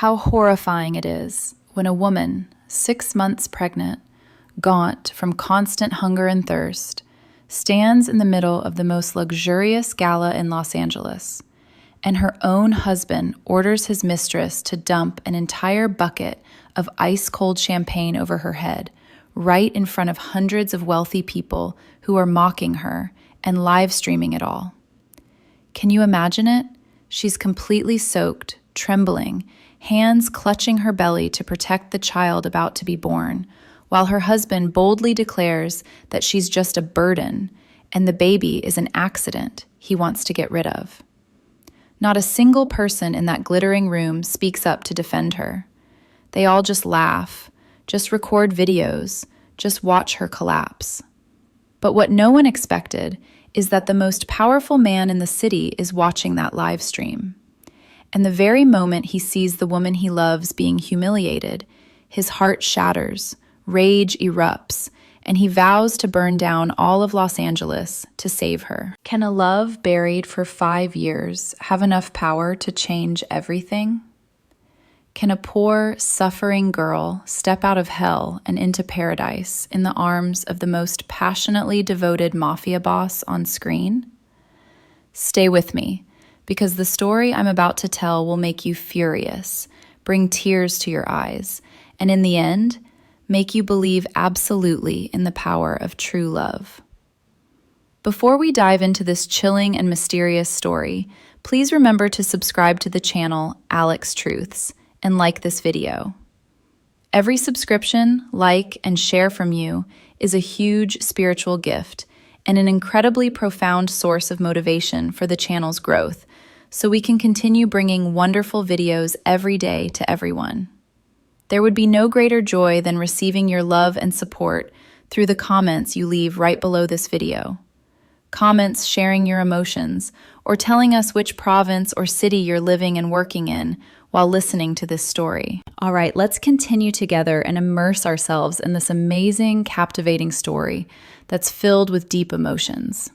How horrifying it is when a woman, 6 months pregnant, gaunt from constant hunger and thirst, stands in the middle of the most luxurious gala in Los Angeles, and her own husband orders his mistress to dump an entire bucket of ice-cold champagne over her head, right in front of hundreds of wealthy people who are mocking her and live streaming it all. Can you imagine it? She's completely soaked, trembling, hands clutching her belly to protect the child about to be born, while her husband boldly declares that she's just a burden and the baby is an accident he wants to get rid of. Not a single person in that glittering room speaks up to defend her. They all just laugh, just record videos, just watch her collapse. But what no one expected is that the most powerful man in the city is watching that live stream. And the very moment he sees the woman he loves being humiliated, his heart shatters, rage erupts, and he vows to burn down all of Los Angeles to save her. Can a love buried for 5 years have enough power to change everything? Can a poor, suffering girl step out of hell and into paradise in the arms of the most passionately devoted mafia boss on screen? Stay with me, because the story I'm about to tell will make you furious, bring tears to your eyes, and in the end, make you believe absolutely in the power of true love. Before we dive into this chilling and mysterious story, please remember to subscribe to the channel Alex Truths and like this video. Every subscription, like, and share from you is a huge spiritual gift and an incredibly profound source of motivation for the channel's growth, so we can continue bringing wonderful videos every day to everyone. There would be no greater joy than receiving your love and support through the comments you leave right below this video. Comments sharing your emotions or telling us which province or city you're living and working in while listening to this story. All right, let's continue together and immerse ourselves in this amazing, captivating story that's filled with deep emotions.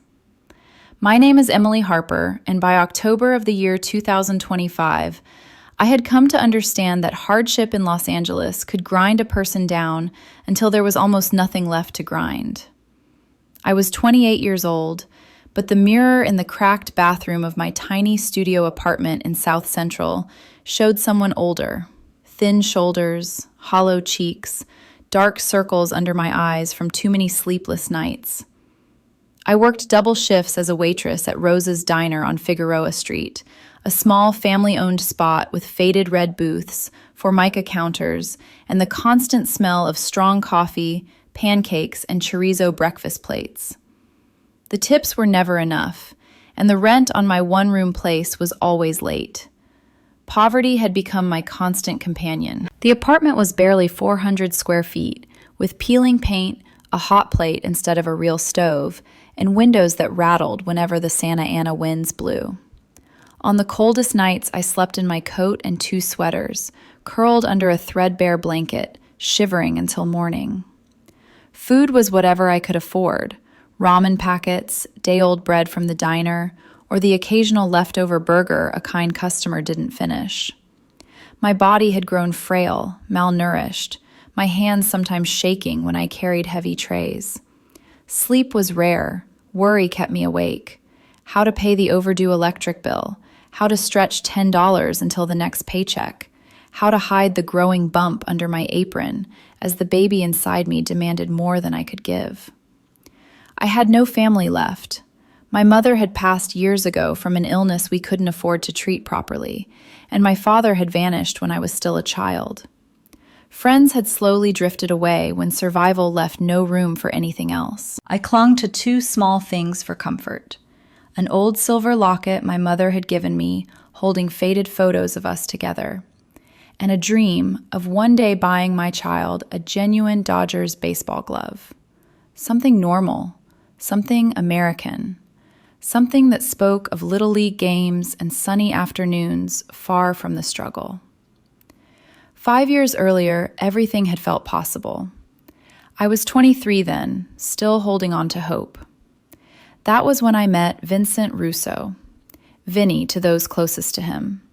My name is Emily Harper, and by October of the year 2025, I had come to understand that hardship in Los Angeles could grind a person down until there was almost nothing left to grind. I was 28 years old, but the mirror in the cracked bathroom of my tiny studio apartment in South Central showed someone older. Thin shoulders, hollow cheeks, dark circles under my eyes from too many sleepless nights. I worked double shifts as a waitress at Rose's Diner on Figueroa Street, a small family-owned spot with faded red booths, formica counters, and the constant smell of strong coffee, pancakes, and chorizo breakfast plates. The tips were never enough, and the rent on my one-room place was always late. Poverty had become my constant companion. The apartment was barely 400 square feet, with peeling paint, a hot plate instead of a real stove, and windows that rattled whenever the Santa Ana winds blew. On the coldest nights, I slept in my coat and 2 sweaters, curled under a threadbare blanket, shivering until morning. Food was whatever I could afford: ramen packets, day-old bread from the diner, or the occasional leftover burger a kind customer didn't finish. My body had grown frail, malnourished, my hands sometimes shaking when I carried heavy trays. Sleep was rare, worry kept me awake. How to pay the overdue electric bill, how to stretch $10 until the next paycheck, how to hide the growing bump under my apron as the baby inside me demanded more than I could give. I had no family left. My mother had passed years ago from an illness we couldn't afford to treat properly, and my father had vanished when I was still a child. Friends had slowly drifted away when survival left no room for anything else. I clung to 2 small things for comfort: an old silver locket my mother had given me, holding faded photos of us together, and a dream of one day buying my child a genuine Dodgers baseball glove. Something normal, something American, something that spoke of Little League games and sunny afternoons far from the struggle. 5 years earlier, everything had felt possible. I was 23 then, still holding on to hope. That was when I met Vincent Russo, Vinny to those closest to him.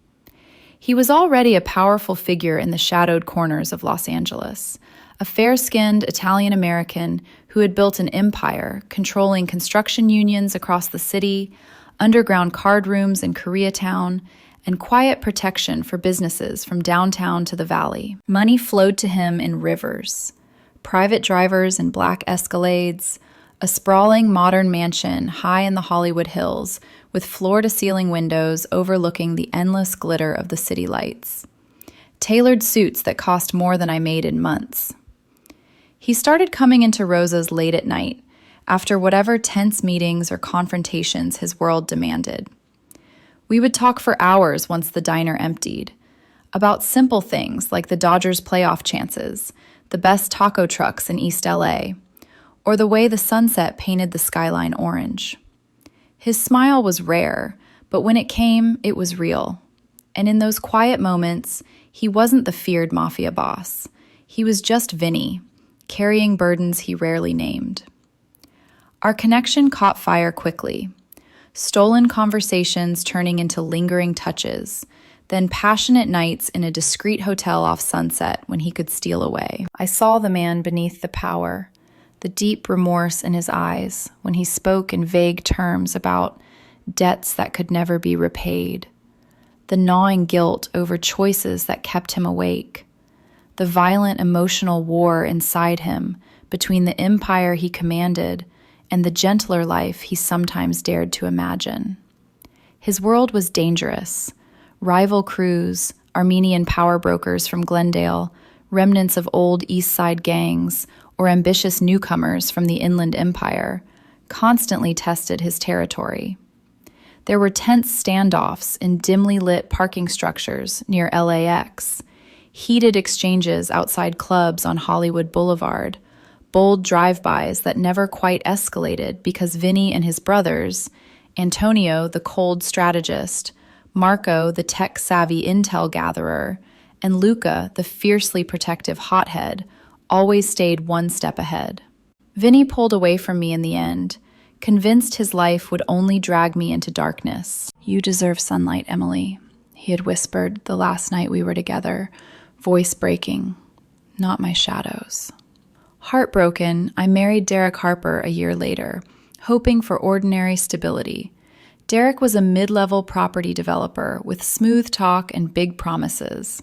He was already a powerful figure in the shadowed corners of Los Angeles, a fair-skinned Italian-American who had built an empire, controlling construction unions across the city, underground card rooms in Koreatown, and quiet protection for businesses from downtown to the valley. Money flowed to him in rivers. Private drivers in black Escalades, a sprawling modern mansion high in the Hollywood Hills with floor-to-ceiling windows overlooking the endless glitter of the city lights. Tailored suits that cost more than I made in months. He started coming into Rosa's late at night, after whatever tense meetings or confrontations his world demanded. We would talk for hours once the diner emptied, about simple things like the Dodgers' playoff chances, the best taco trucks in East LA, or the way the sunset painted the skyline orange. His smile was rare, but when it came, it was real. And in those quiet moments, he wasn't the feared Mafia boss. He was just Vinny, carrying burdens he rarely named. Our connection caught fire quickly. Stolen conversations turning into lingering touches, then passionate nights in a discreet hotel off Sunset when he could steal away. I saw the man beneath the power, the deep remorse in his eyes when he spoke in vague terms about debts that could never be repaid, the gnawing guilt over choices that kept him awake, the violent emotional war inside him between the empire he commanded and the gentler life he sometimes dared to imagine. His world was dangerous. Rival crews, Armenian power brokers from Glendale, remnants of old East Side gangs, or ambitious newcomers from the Inland Empire, constantly tested his territory. There were tense standoffs in dimly lit parking structures near LAX, heated exchanges outside clubs on Hollywood Boulevard, bold drive-bys that never quite escalated because Vinny and his brothers, Antonio, the cold strategist, Marco, the tech-savvy intel gatherer, and Luca, the fiercely protective hothead, always stayed one step ahead. Vinny pulled away from me in the end, convinced his life would only drag me into darkness. "You deserve sunlight, Emily," he had whispered the last night we were together, voice breaking. "Not my shadows." Heartbroken, I married Derek Harper a year later, hoping for ordinary stability. Derek was a mid-level property developer with smooth talk and big promises.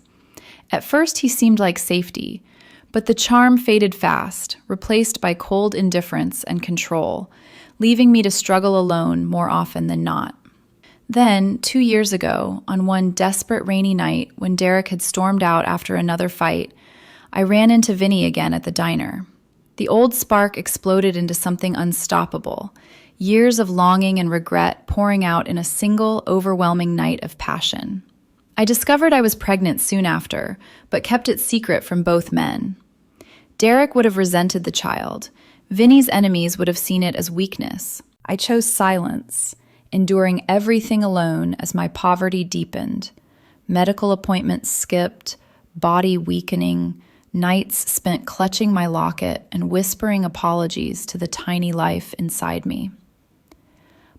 At first, he seemed like safety, but the charm faded fast, replaced by cold indifference and control, leaving me to struggle alone more often than not. Then, 2 years ago, on one desperate rainy night when Derek had stormed out after another fight, I ran into Vinny again at the diner. The old spark exploded into something unstoppable, years of longing and regret pouring out in a single, overwhelming night of passion. I discovered I was pregnant soon after, but kept it secret from both men. Derek would have resented the child. Vinny's enemies would have seen it as weakness. I chose silence, enduring everything alone as my poverty deepened. Medical appointments skipped, body weakening, nights spent clutching my locket and whispering apologies to the tiny life inside me.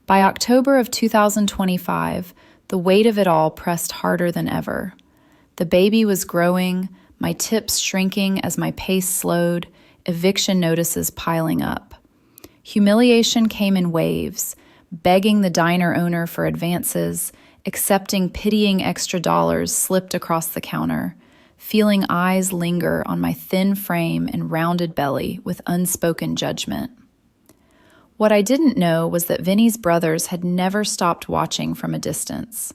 By October of 2025, the weight of it all pressed harder than ever. The baby was growing, my tips shrinking as my pace slowed, eviction notices piling up. Humiliation came in waves, begging the diner owner for advances, accepting pitying extra dollars slipped across the counter, feeling eyes linger on my thin frame and rounded belly with unspoken judgment. What I didn't know was that Vinny's brothers had never stopped watching from a distance.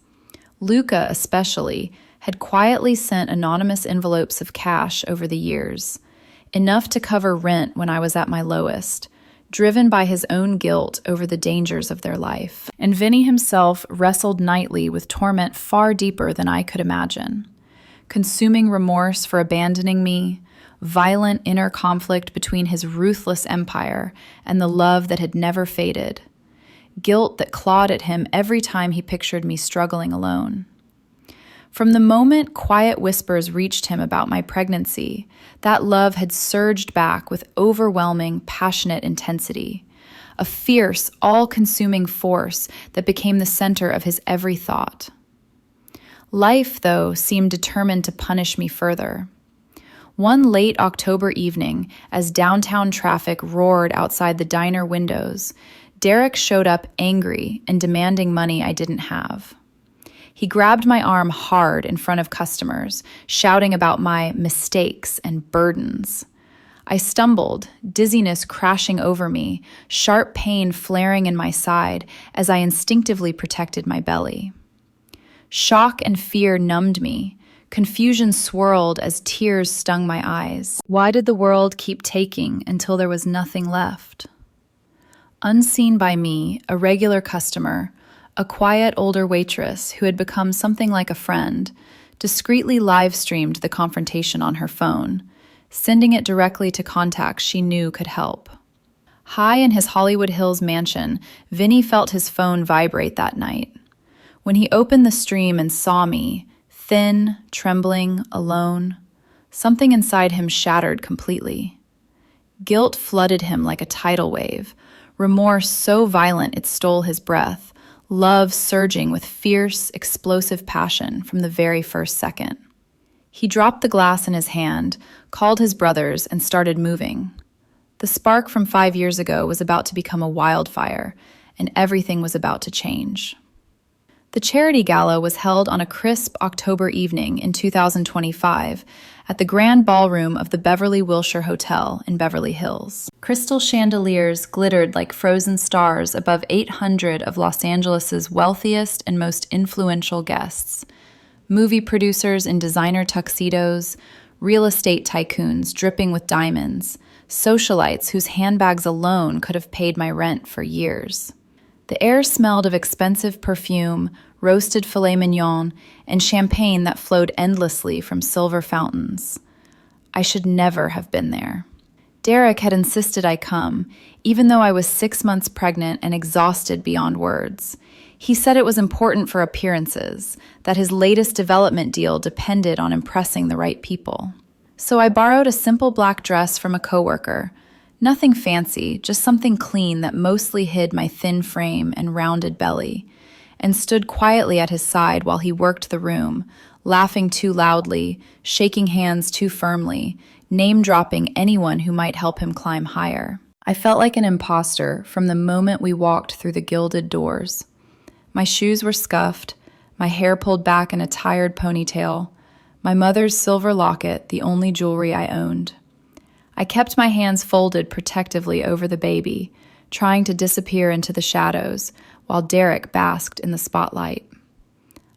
Luca, especially, had quietly sent anonymous envelopes of cash over the years, enough to cover rent when I was at my lowest, driven by his own guilt over the dangers of their life. And Vinny himself wrestled nightly with torment far deeper than I could imagine. Consuming remorse for abandoning me, violent inner conflict between his ruthless empire and the love that had never faded, guilt that clawed at him every time he pictured me struggling alone. From the moment quiet whispers reached him about my pregnancy, that love had surged back with overwhelming, passionate intensity, a fierce, all-consuming force that became the center of his every thought. Life, though, seemed determined to punish me further. One late October evening, as downtown traffic roared outside the diner windows, Derek showed up angry and demanding money I didn't have. He grabbed my arm hard in front of customers, shouting about my mistakes and burdens. I stumbled, dizziness crashing over me, sharp pain flaring in my side as I instinctively protected my belly. Shock and fear numbed me. Confusion swirled as tears stung my eyes. Why did the world keep taking until there was nothing left? Unseen by me, a regular customer, a quiet older waitress who had become something like a friend, discreetly live-streamed the confrontation on her phone, sending it directly to contacts she knew could help. High in his Hollywood Hills mansion, Vinny felt his phone vibrate that night. When he opened the stream and saw me, thin, trembling, alone, something inside him shattered completely. Guilt flooded him like a tidal wave, remorse so violent it stole his breath, love surging with fierce, explosive passion from the very first second. He dropped the glass in his hand, called his brothers, and started moving. The spark from 5 years ago was about to become a wildfire, and everything was about to change. The charity gala was held on a crisp October evening in 2025 at the Grand Ballroom of the Beverly Wilshire Hotel in Beverly Hills. Crystal chandeliers glittered like frozen stars above 800 of Los Angeles's wealthiest and most influential guests. Movie producers in designer tuxedos, real estate tycoons dripping with diamonds, socialites whose handbags alone could have paid my rent for years. The air smelled of expensive perfume, roasted filet mignon, and champagne that flowed endlessly from silver fountains. I should never have been there. Derek had insisted I come, even though I was 6 months pregnant and exhausted beyond words. He said it was important for appearances, that his latest development deal depended on impressing the right people. So I borrowed a simple black dress from a coworker. Nothing fancy, just something clean that mostly hid my thin frame and rounded belly, and stood quietly at his side while he worked the room, laughing too loudly, shaking hands too firmly, name-dropping anyone who might help him climb higher. I felt like an imposter from the moment we walked through the gilded doors. My shoes were scuffed, my hair pulled back in a tired ponytail, my mother's silver locket the only jewelry I owned. I kept my hands folded protectively over the baby, trying to disappear into the shadows, while Derek basked in the spotlight.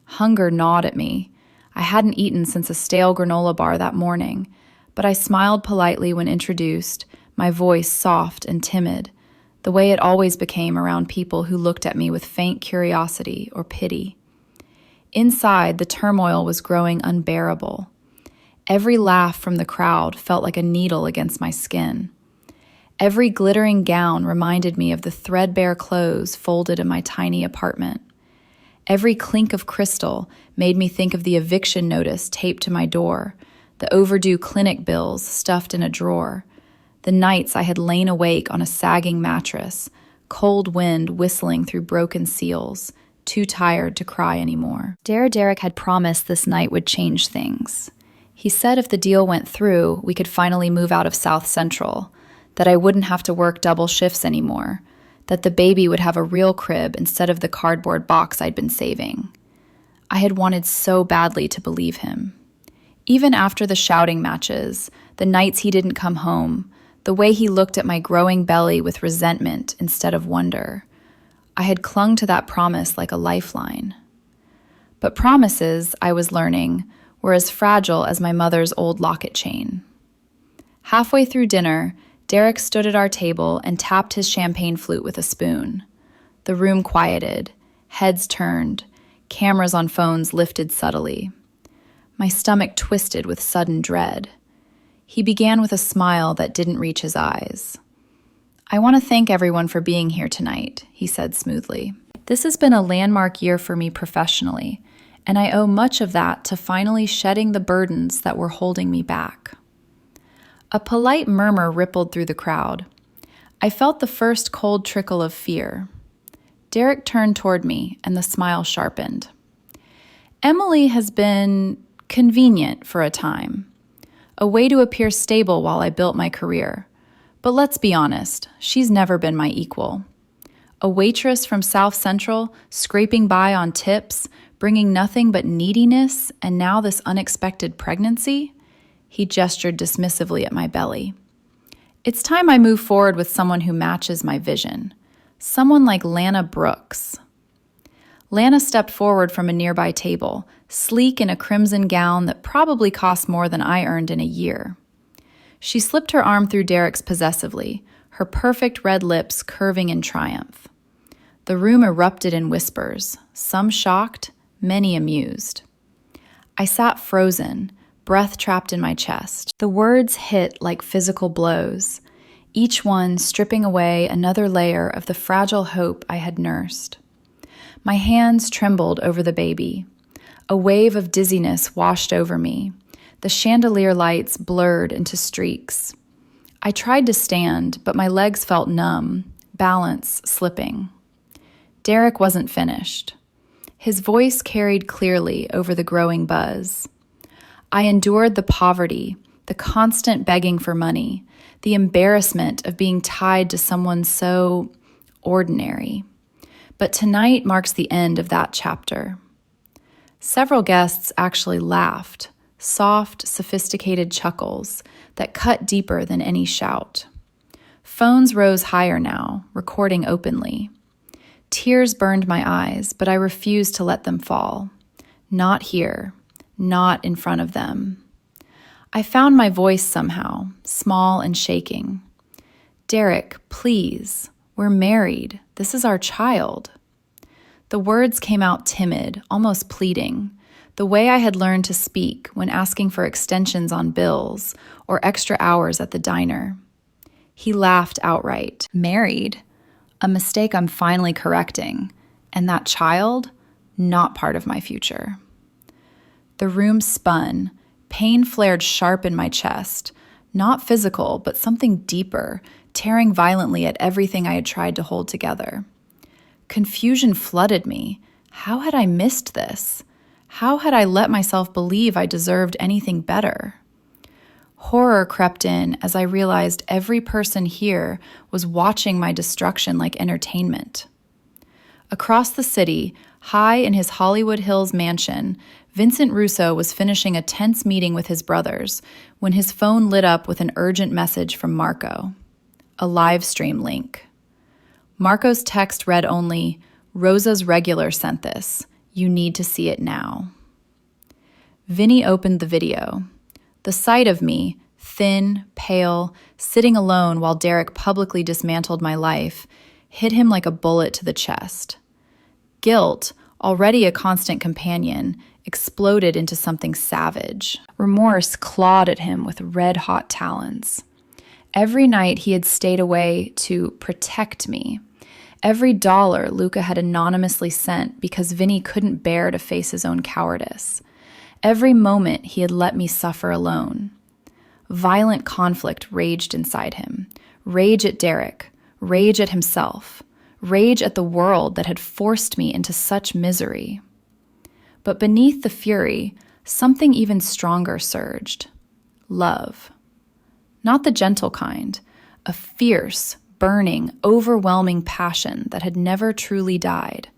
Hunger gnawed at me. I hadn't eaten since a stale granola bar that morning, but I smiled politely when introduced, my voice soft and timid, the way it always became around people who looked at me with faint curiosity or pity. Inside, the turmoil was growing unbearable. Every laugh from the crowd felt like a needle against my skin. Every glittering gown reminded me of the threadbare clothes folded in my tiny apartment. Every clink of crystal made me think of the eviction notice taped to my door, the overdue clinic bills stuffed in a drawer, the nights I had lain awake on a sagging mattress, cold wind whistling through broken seals, too tired to cry anymore. Derek had promised this night would change things. He said if the deal went through, we could finally move out of South Central, that I wouldn't have to work double shifts anymore, that the baby would have a real crib instead of the cardboard box I'd been saving. I had wanted so badly to believe him. Even after the shouting matches, the nights he didn't come home, the way he looked at my growing belly with resentment instead of wonder, I had clung to that promise like a lifeline. But promises, I was learning, were as fragile as my mother's old locket chain. Halfway through dinner, Derek stood at our table and tapped his champagne flute with a spoon. The room quieted, heads turned, cameras on phones lifted subtly. My stomach twisted with sudden dread. He began with a smile that didn't reach his eyes. "I want to thank everyone for being here tonight," he said smoothly. "This has been a landmark year for me professionally, and I owe much of that to finally shedding the burdens that were holding me back." A polite murmur rippled through the crowd. I felt the first cold trickle of fear. Derek turned toward me, and the smile sharpened. Emily has been convenient for a time, a way to appear stable while I built my career. But let's be honest, she's never been my equal. A waitress from South Central, scraping by on tips, bringing nothing but neediness, and now this unexpected pregnancy? He gestured dismissively at my belly. It's time I move forward with someone who matches my vision. Someone like Lana Brooks. Lana stepped forward from a nearby table, sleek in a crimson gown that probably cost more than I earned in a year. She slipped her arm through Derek's possessively, her perfect red lips curving in triumph. The room erupted in whispers, some shocked, many amused. I sat frozen, breath trapped in my chest. The words hit like physical blows, each one stripping away another layer of the fragile hope I had nursed. My hands trembled over the baby. A wave of dizziness washed over me. The chandelier lights blurred into streaks. I tried to stand, but my legs felt numb, balance slipping. Derek wasn't finished. His voice carried clearly over the growing buzz. I endured the poverty, the constant begging for money, the embarrassment of being tied to someone so ordinary. But tonight marks the end of that chapter. Several guests actually laughed, soft, sophisticated chuckles that cut deeper than any shout. Phones rose higher now, recording openly. Tears burned my eyes, but I refused to let them fall. Not here, not in front of them. I found my voice somehow, small and shaking. Derek, please, we're married. This is our child. The words came out timid, almost pleading, the way I had learned to speak when asking for extensions on bills or extra hours at the diner. He laughed outright. Married? A mistake I'm finally correcting. And that child? Not part of my future. The room spun. Pain flared sharp in my chest. Not physical, but something deeper, tearing violently at everything I had tried to hold together. Confusion flooded me. How had I missed this? How had I let myself believe I deserved anything better? Horror crept in as I realized every person here was watching my destruction like entertainment. Across the city, high in his Hollywood Hills mansion, Vincent Russo was finishing a tense meeting with his brothers when his phone lit up with an urgent message from Marco. A live stream link. Marco's text read only, "Rosa's regular sent this. You need to see it now." Vinny opened the video. The sight of me, thin, pale, sitting alone while Derek publicly dismantled my life, hit him like a bullet to the chest. Guilt, already a constant companion, exploded into something savage. Remorse clawed at him with red-hot talons. Every night he had stayed away to protect me. Every dollar Luca had anonymously sent because Vinny couldn't bear to face his own cowardice. Every moment he had let me suffer alone. Violent conflict raged inside him. Rage at Derek. Rage at himself. Rage at the world that had forced me into such misery. But beneath the fury, something even stronger surged. Love. Not the gentle kind. A fierce, burning, overwhelming passion that had never truly died.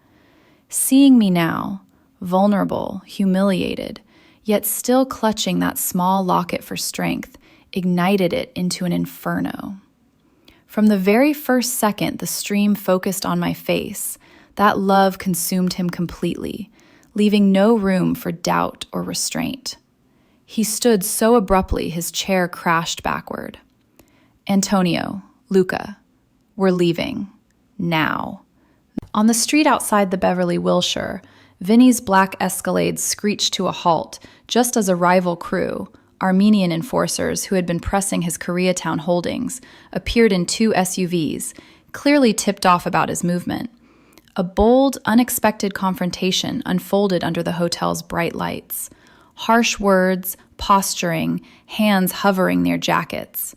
Seeing me now, vulnerable, humiliated, yet still clutching that small locket for strength, ignited it into an inferno. From the very first second the stream focused on my face, that love consumed him completely, leaving no room for doubt or restraint. He stood so abruptly his chair crashed backward. "Antonio, Luca, we're leaving. Now." On the street outside the Beverly Wilshire, Vinny's black Escalade screeched to a halt just as a rival crew, Armenian enforcers who had been pressing his Koreatown holdings, appeared in 2 SUVs, clearly tipped off about his movement. A bold, unexpected confrontation unfolded under the hotel's bright lights. Harsh words, posturing, hands hovering near jackets.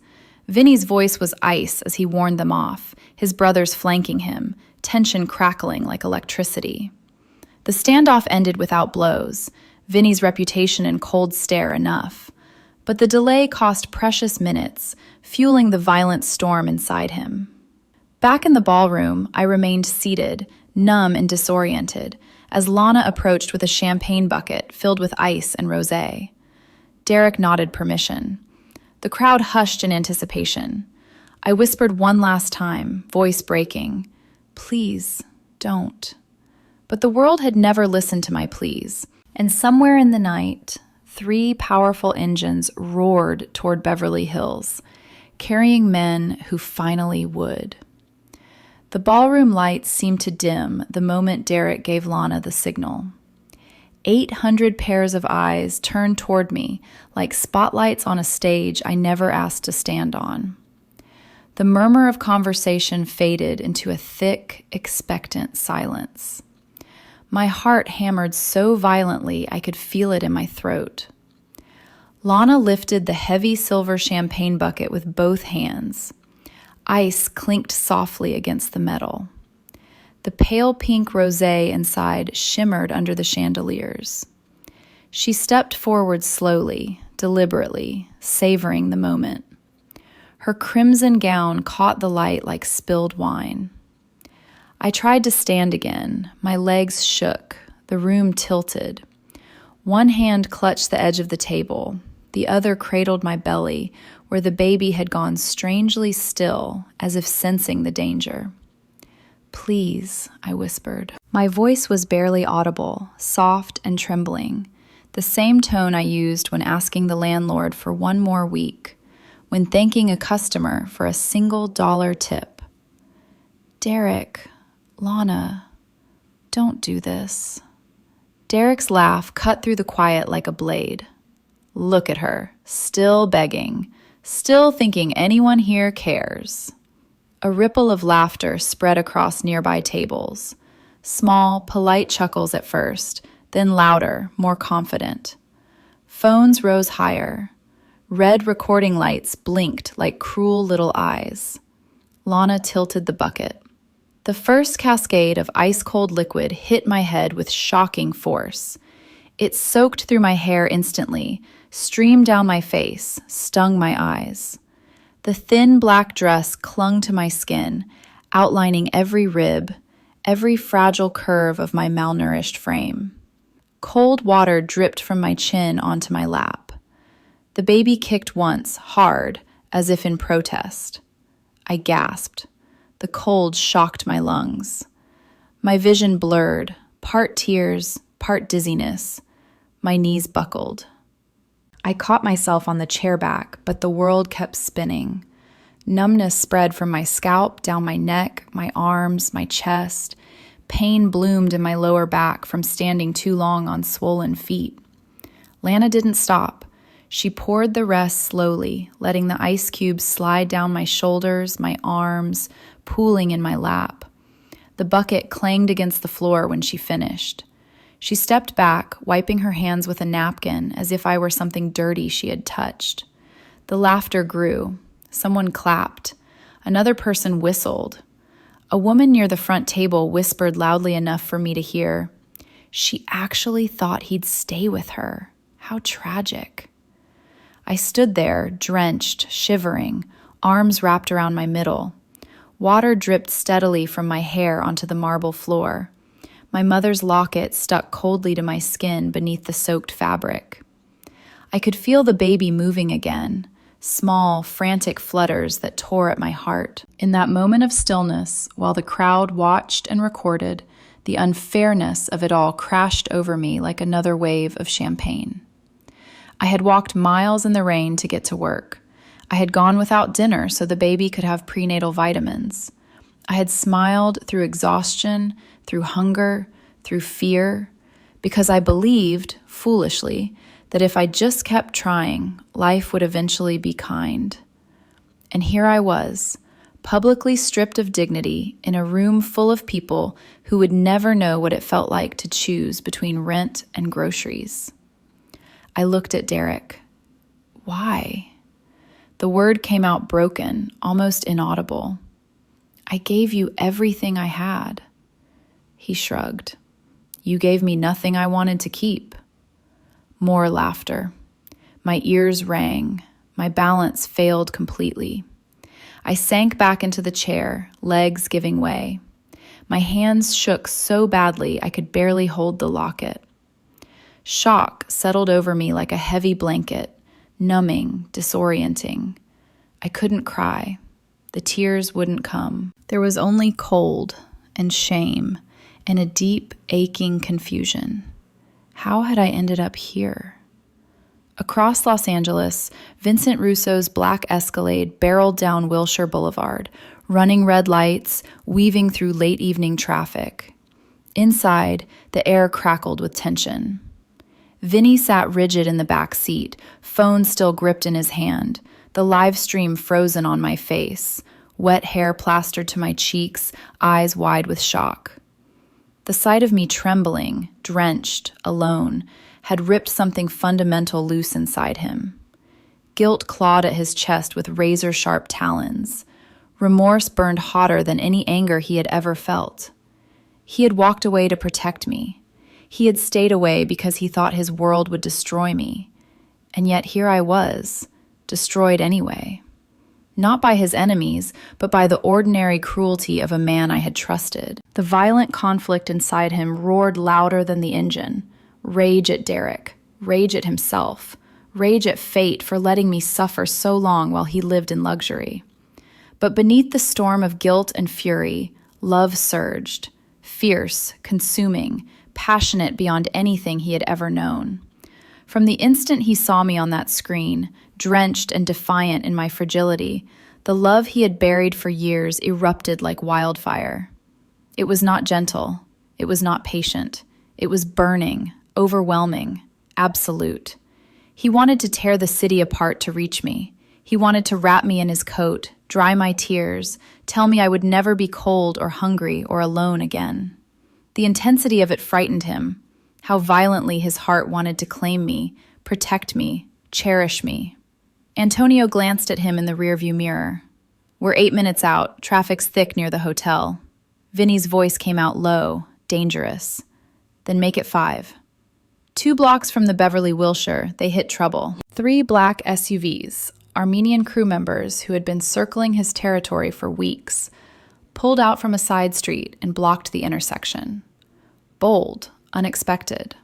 Vinny's voice was ice as he warned them off, his brothers flanking him, tension crackling like electricity. The standoff ended without blows, Vinny's reputation and cold stare enough. But the delay cost precious minutes, fueling the violent storm inside him. Back in the ballroom, I remained seated, numb and disoriented, as Lana approached with a champagne bucket filled with ice and rosé. Derek nodded permission. The crowd hushed in anticipation. I whispered one last time, voice breaking, "Please, don't." But the world had never listened to my pleas, and somewhere in the night, 3 powerful engines roared toward Beverly Hills, carrying men who finally would. The ballroom lights seemed to dim the moment Derek gave Lana the signal. 800 pairs of eyes turned toward me like spotlights on a stage I never asked to stand on. The murmur of conversation faded into a thick, expectant silence. My heart hammered so violently I could feel it in my throat. Lana lifted the heavy silver champagne bucket with both hands. Ice clinked softly against the metal. The pale pink rosé inside shimmered under the chandeliers. She stepped forward slowly, deliberately, savoring the moment. Her crimson gown caught the light like spilled wine. I tried to stand again. My legs shook. The room tilted. One hand clutched the edge of the table. The other cradled my belly, where the baby had gone strangely still, as if sensing the danger. "Please," I whispered. My voice was barely audible, soft and trembling, the same tone I used when asking the landlord for one more week, when thanking a customer for a single dollar tip. "Derek, Lana, don't do this." Derek's laugh cut through the quiet like a blade. Look at her, still begging, still thinking anyone here cares. A ripple of laughter spread across nearby tables. Small, polite chuckles at first, then louder, more confident. Phones rose higher. Red recording lights blinked like cruel little eyes. Lana tilted the bucket. The first cascade of ice-cold liquid hit my head with shocking force. It soaked through my hair instantly, streamed down my face, stung my eyes. The thin black dress clung to my skin, outlining every rib, every fragile curve of my malnourished frame. Cold water dripped from my chin onto my lap. The baby kicked once, hard, as if in protest. I gasped. The cold shocked my lungs. My vision blurred, part tears, part dizziness. My knees buckled. I caught myself on the chair back, but the world kept spinning. Numbness spread from my scalp, down my neck, my arms, my chest. Pain bloomed in my lower back from standing too long on swollen feet. Lana didn't stop. She poured the rest slowly, letting the ice cubes slide down my shoulders, my arms, pooling in my lap. The bucket clanged against the floor when she finished. She stepped back, wiping her hands with a napkin as if I were something dirty she had touched. The laughter grew. Someone clapped. Another person whistled. A woman near the front table whispered loudly enough for me to hear, "She actually thought he'd stay with her. How tragic." I stood there, drenched, shivering, arms wrapped around my middle. Water dripped steadily from my hair onto the marble floor. My mother's locket stuck coldly to my skin beneath the soaked fabric. I could feel the baby moving again, small, frantic flutters that tore at my heart. In that moment of stillness, while the crowd watched and recorded, the unfairness of it all crashed over me like another wave of champagne. I had walked miles in the rain to get to work. I had gone without dinner so the baby could have prenatal vitamins. I had smiled through exhaustion, through hunger, through fear, because I believed, foolishly, that if I just kept trying, life would eventually be kind. And here I was, publicly stripped of dignity in a room full of people who would never know what it felt like to choose between rent and groceries. I looked at Derek. Why? The word came out broken, almost inaudible. "I gave you everything I had." He shrugged. You gave me nothing I wanted to keep. More laughter. My ears rang. My balance failed completely. I sank back into the chair, legs giving way. My hands shook so badly I could barely hold the locket. Shock settled over me like a heavy blanket, numbing, disorienting. I couldn't cry. The tears wouldn't come. There was only cold and shame and a deep, aching confusion. How had I ended up here? Across Los Angeles, Vincent Russo's black Escalade barreled down Wilshire Boulevard, running red lights, weaving through late evening traffic. Inside, the air crackled with tension. Vinny sat rigid in the back seat, phone still gripped in his hand, the live stream frozen on my face, wet hair plastered to my cheeks, eyes wide with shock. The sight of me trembling, drenched, alone, had ripped something fundamental loose inside him. Guilt clawed at his chest with razor-sharp talons. Remorse burned hotter than any anger he had ever felt. He had walked away to protect me. He had stayed away because he thought his world would destroy me. And yet here I was, destroyed anyway. Not by his enemies, but by the ordinary cruelty of a man I had trusted. The violent conflict inside him roared louder than the engine. Rage at Derek, rage at himself, rage at fate for letting me suffer so long while he lived in luxury. But beneath the storm of guilt and fury, love surged, fierce, consuming, passionate beyond anything he had ever known. From the instant he saw me on that screen, drenched and defiant in my fragility, the love he had buried for years erupted like wildfire. It was not gentle. It was not patient. It was burning, overwhelming, absolute. He wanted to tear the city apart to reach me. He wanted to wrap me in his coat, dry my tears, tell me I would never be cold or hungry or alone again. The intensity of it frightened him, how violently his heart wanted to claim me, protect me, cherish me. Antonio glanced at him in the rearview mirror. We're 8 minutes out, traffic's thick near the hotel. Vinny's voice came out low, dangerous. Then make it 5. 2 blocks from the Beverly Wilshire, they hit trouble. 3 black SUVs, Armenian crew members who had been circling his territory for weeks, pulled out from a side street and blocked the intersection. Bold, unexpected.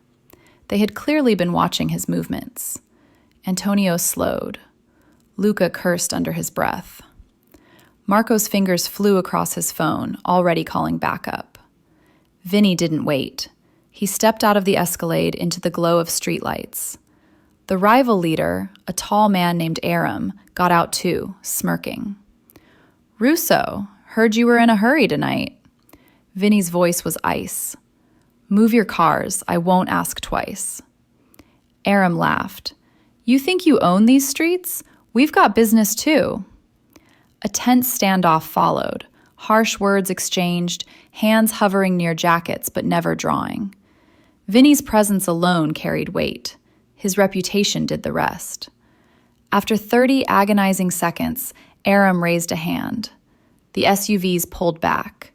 They had clearly been watching his movements. Antonio slowed. Luca cursed under his breath. Marco's fingers flew across his phone, already calling backup. Vinny didn't wait. He stepped out of the Escalade into the glow of streetlights. The rival leader, a tall man named Aram, got out too, smirking. Russo, heard you were in a hurry tonight. Vinny's voice was ice. Move your cars, I won't ask twice. Aram laughed. You think you own these streets? We've got business too. A tense standoff followed, harsh words exchanged, hands hovering near jackets but never drawing. Vinny's presence alone carried weight. His reputation did the rest. After 30 agonizing seconds, Aram raised a hand. The SUVs pulled back.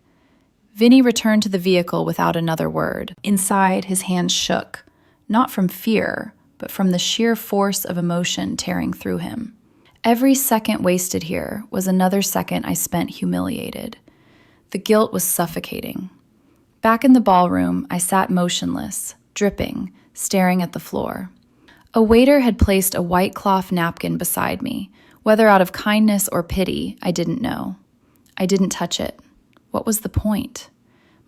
Vinny returned to the vehicle without another word. Inside, his hands shook, not from fear, but from the sheer force of emotion tearing through him. Every second wasted here was another second I spent humiliated. The guilt was suffocating. Back in the ballroom, I sat motionless, dripping, staring at the floor. A waiter had placed a white cloth napkin beside me. Whether out of kindness or pity, I didn't know. I didn't touch it. What was the point?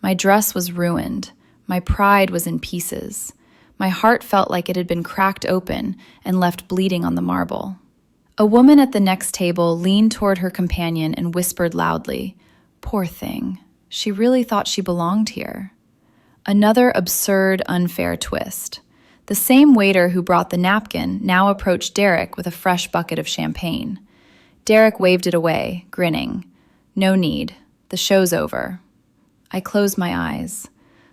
My dress was ruined. My pride was in pieces. My heart felt like it had been cracked open and left bleeding on the marble. A woman at the next table leaned toward her companion and whispered loudly, "Poor thing. She really thought she belonged here." Another absurd, unfair twist. The same waiter who brought the napkin now approached Derek with a fresh bucket of champagne. Derek waved it away, grinning. No need. The show's over. I closed my eyes.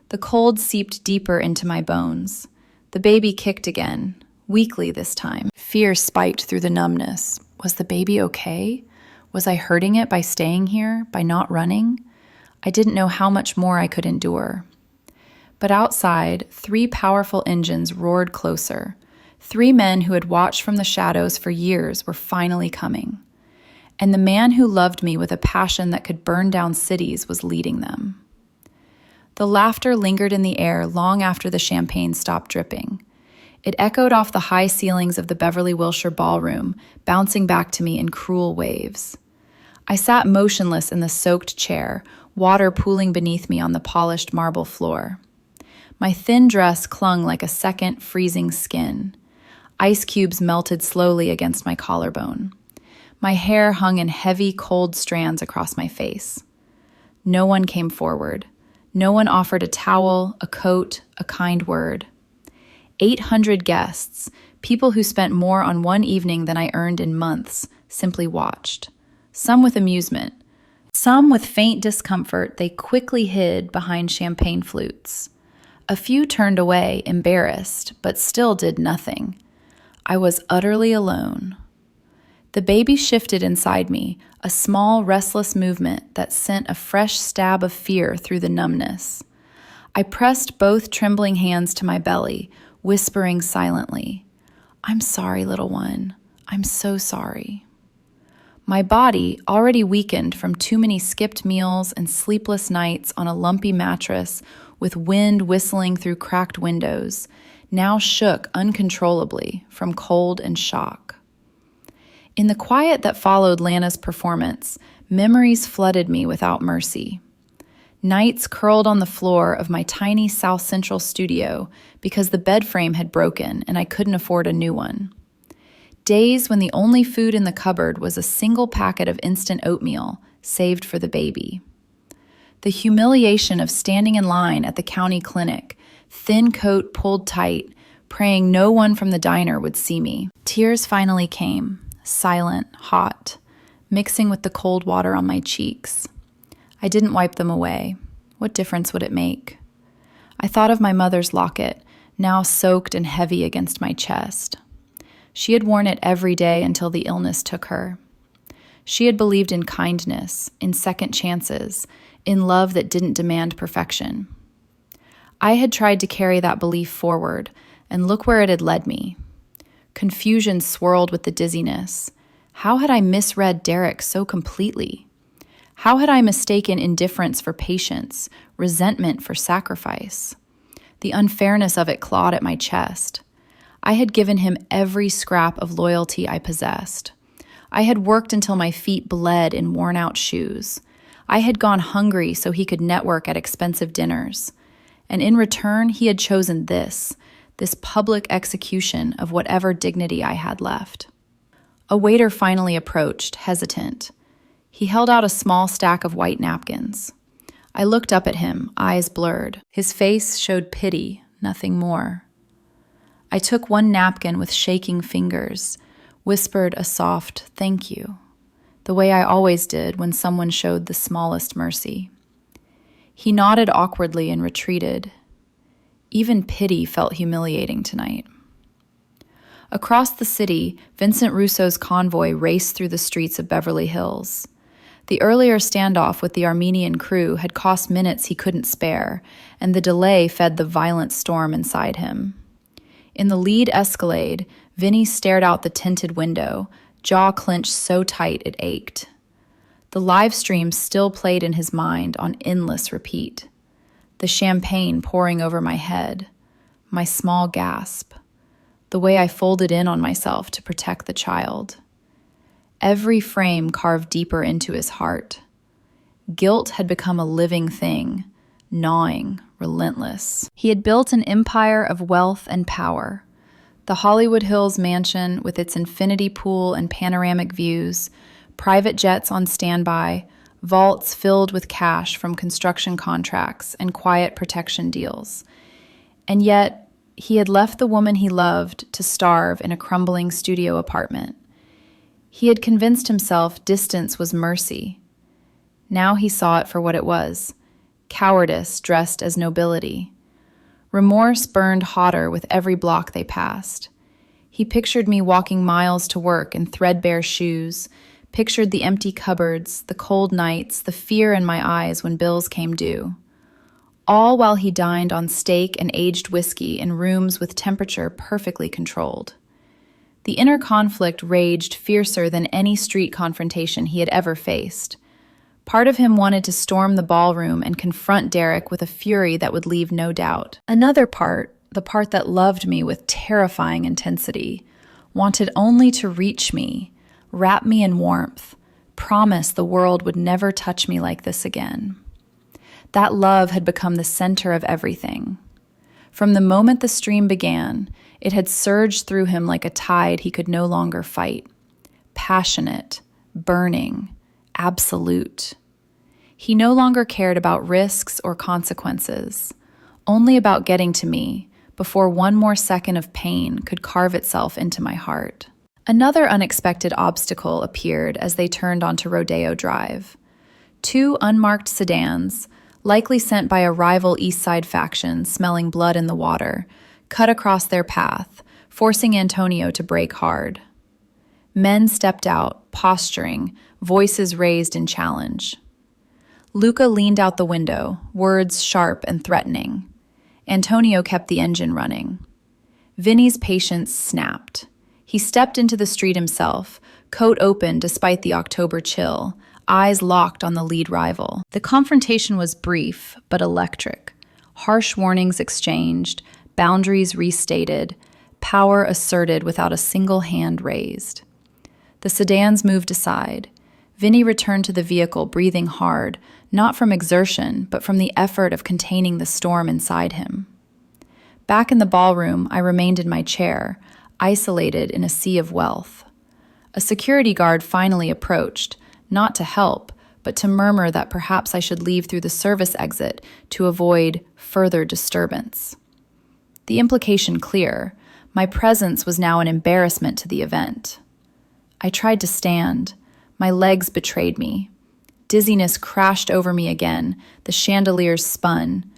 The cold seeped deeper into my bones. The baby kicked again, weakly this time. Fear spiked through the numbness. Was the baby okay? Was I hurting it by staying here, by not running? I didn't know how much more I could endure. But outside, 3 powerful engines roared closer. 3 men who had watched from the shadows for years were finally coming. And the man who loved me with a passion that could burn down cities was leading them. The laughter lingered in the air long after the champagne stopped dripping. It echoed off the high ceilings of the Beverly Wilshire ballroom, bouncing back to me in cruel waves. I sat motionless in the soaked chair, water pooling beneath me on the polished marble floor. My thin dress clung like a second freezing skin. Ice cubes melted slowly against my collarbone. My hair hung in heavy, cold strands across my face. No one came forward. No one offered a towel, a coat, a kind word. 800 guests, people who spent more on one evening than I earned in months, simply watched. Some with amusement. Some with faint discomfort they quickly hid behind champagne flutes. A few turned away, embarrassed, but still did nothing. I was utterly alone. The baby shifted inside me, a small, restless movement that sent a fresh stab of fear through the numbness. I pressed both trembling hands to my belly, whispering silently, "I'm sorry, little one. I'm so sorry." My body, already weakened from too many skipped meals and sleepless nights on a lumpy mattress with wind whistling through cracked windows, now shook uncontrollably from cold and shock. In the quiet that followed Lana's performance, memories flooded me without mercy. Nights curled on the floor of my tiny South Central studio because the bed frame had broken and I couldn't afford a new one. Days when the only food in the cupboard was a single packet of instant oatmeal saved for the baby. The humiliation of standing in line at the county clinic, thin coat pulled tight, praying no one from the diner would see me. Tears finally came, silent, hot, mixing with the cold water on my cheeks. I didn't wipe them away. What difference would it make? I thought of my mother's locket, now soaked and heavy against my chest. She had worn it every day until the illness took her. She had believed in kindness, in second chances, in love that didn't demand perfection. I had tried to carry that belief forward, and look where it had led me. Confusion swirled with the dizziness. How had I misread Derek so completely? How had I mistaken indifference for patience, resentment for sacrifice? The unfairness of it clawed at my chest. I had given him every scrap of loyalty I possessed. I had worked until my feet bled in worn-out shoes. I had gone hungry so he could network at expensive dinners. And in return, he had chosen this public execution of whatever dignity I had left. A waiter finally approached, hesitant. He held out a small stack of white napkins. I looked up at him, eyes blurred. His face showed pity, nothing more. I took one napkin with shaking fingers, whispered a soft "thank you," the way I always did when someone showed the smallest mercy. He nodded awkwardly and retreated. Even pity felt humiliating tonight. Across the city, Vincent Russo's convoy raced through the streets of Beverly Hills. The earlier standoff with the Armenian crew had cost minutes he couldn't spare, and the delay fed the violent storm inside him. In the lead Escalade, Vinny stared out the tinted window, jaw clenched so tight it ached. The live stream still played in his mind on endless repeat. The champagne pouring over my head, my small gasp, the way I folded in on myself to protect the child. Every frame carved deeper into his heart. Guilt had become a living thing, gnawing, relentless. He had built an empire of wealth and power. The Hollywood Hills mansion with its infinity pool and panoramic views, private jets on standby, vaults filled with cash from construction contracts and quiet protection deals. And yet, he had left the woman he loved to starve in a crumbling studio apartment. He had convinced himself distance was mercy. Now he saw it for what it was, cowardice dressed as nobility. Remorse burned hotter with every block they passed. He pictured me walking miles to work in threadbare shoes, pictured the empty cupboards, the cold nights, the fear in my eyes when bills came due. all while he dined on steak and aged whiskey in rooms with temperature perfectly controlled. The inner conflict raged fiercer than any street confrontation he had ever faced. Part of him wanted to storm the ballroom and confront Derek with a fury that would leave no doubt. Another part, the part that loved me with terrifying intensity, wanted only to reach me, wrap me in warmth, promise the world would never touch me like this again. That love had become the center of everything. From the moment the stream began, it had surged through him like a tide he could no longer fight. Passionate, burning, absolute. He no longer cared about risks or consequences, only about getting to me before one more second of pain could carve itself into my heart. Another unexpected obstacle appeared as they turned onto Rodeo Drive. Two unmarked sedans, likely sent by a rival East Side faction smelling blood in the water, cut across their path, forcing Antonio to brake hard. Men stepped out, posturing, voices raised in challenge. Luca leaned out the window, words sharp and threatening. Antonio kept the engine running. Vinny's patience snapped. He stepped into the street himself, coat open despite the October chill, eyes locked on the lead rival. The confrontation was brief but electric. Harsh warnings exchanged, boundaries restated, power asserted without a single hand raised. The sedans moved aside. Vinny returned to the vehicle breathing hard, not from exertion, but from the effort of containing the storm inside him. Back in the ballroom, I remained in my chair, isolated in a sea of wealth. A security guard finally approached, not to help, but to murmur that perhaps I should leave through the service exit to avoid further disturbance. The implication clear, my presence was now an embarrassment to the event. I tried to stand. My legs betrayed me. Dizziness crashed over me again, the chandeliers spun.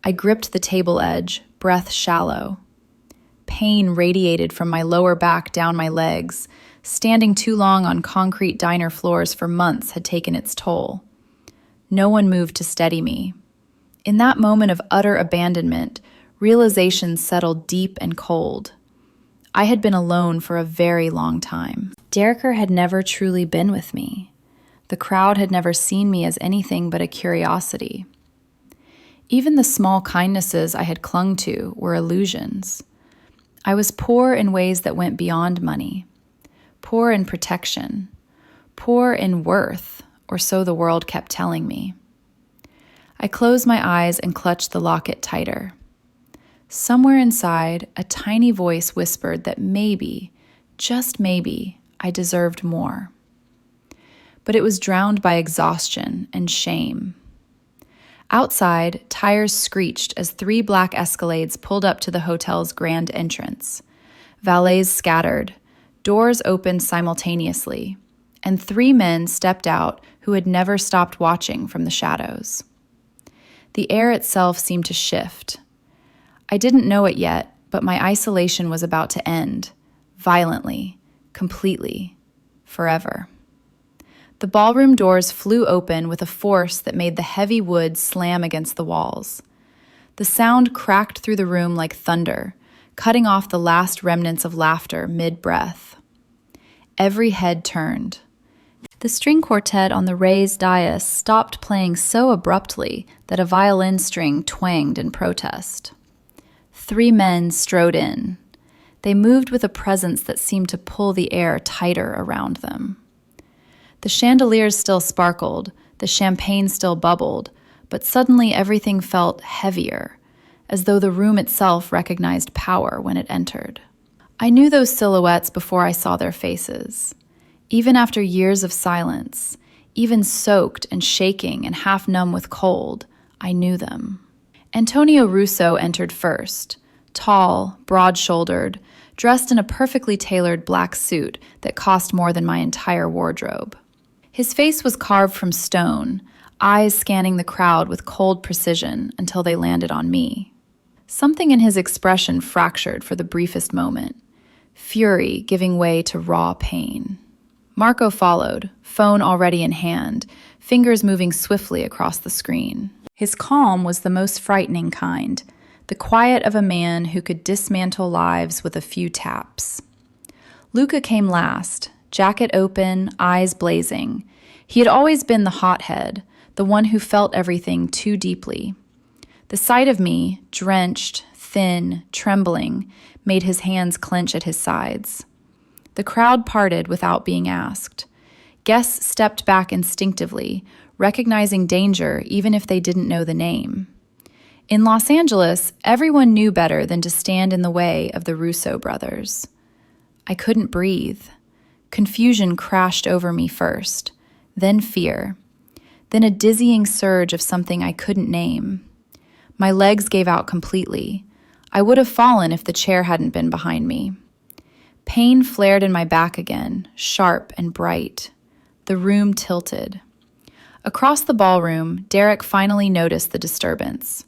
I gripped the table edge, breath shallow. Pain radiated from my lower back down my legs. Standing too long on concrete diner floors for months had taken its toll. No one moved to steady me. In that moment of utter abandonment, realization settled deep and cold. I had been alone for a very long time. Dereker had never truly been with me. The crowd had never seen me as anything but a curiosity. Even the small kindnesses I had clung to were illusions. I was poor in ways that went beyond money. Poor in protection. Poor in worth, or so the world kept telling me. I closed my eyes and clutched the locket tighter. Somewhere inside, a tiny voice whispered that maybe, just maybe, I deserved more. But it was drowned by exhaustion and shame. Outside, tires screeched as 3 black Escalades pulled up to the hotel's grand entrance. Valets scattered, doors opened simultaneously, and 3 men stepped out who had never stopped watching from the shadows. The air itself seemed to shift. I didn't know it yet, but my isolation was about to end, violently, completely, forever. The ballroom doors flew open with a force that made the heavy wood slam against the walls. The sound cracked through the room like thunder, cutting off the last remnants of laughter mid-breath. Every head turned. The string quartet on the raised dais stopped playing so abruptly that a violin string twanged in protest. 3 men strode in. They moved with a presence that seemed to pull the air tighter around them. The chandeliers still sparkled, the champagne still bubbled, but suddenly everything felt heavier, as though the room itself recognized power when it entered. I knew those silhouettes before I saw their faces. Even after years of silence, even soaked and shaking and half numb with cold, I knew them. Antonio Russo entered first, tall, broad-shouldered, dressed in a perfectly tailored black suit that cost more than my entire wardrobe. His face was carved from stone, eyes scanning the crowd with cold precision until they landed on me. Something in his expression fractured for the briefest moment, fury giving way to raw pain. Marco followed, phone already in hand, fingers moving swiftly across the screen. His calm was the most frightening kind, the quiet of a man who could dismantle lives with a few taps. Luca came last, jacket open, eyes blazing. He had always been the hothead, the one who felt everything too deeply. The sight of me, drenched, thin, trembling, made his hands clench at his sides. The crowd parted without being asked. Guests stepped back instinctively, recognizing danger even if they didn't know the name. In Los Angeles, everyone knew better than to stand in the way of the Russo brothers. I couldn't breathe. Confusion crashed over me first, then fear, then a dizzying surge of something I couldn't name. My legs gave out completely. I would have fallen if the chair hadn't been behind me. Pain flared in my back again, sharp and bright. The room tilted. Across the ballroom, Derek finally noticed the disturbance.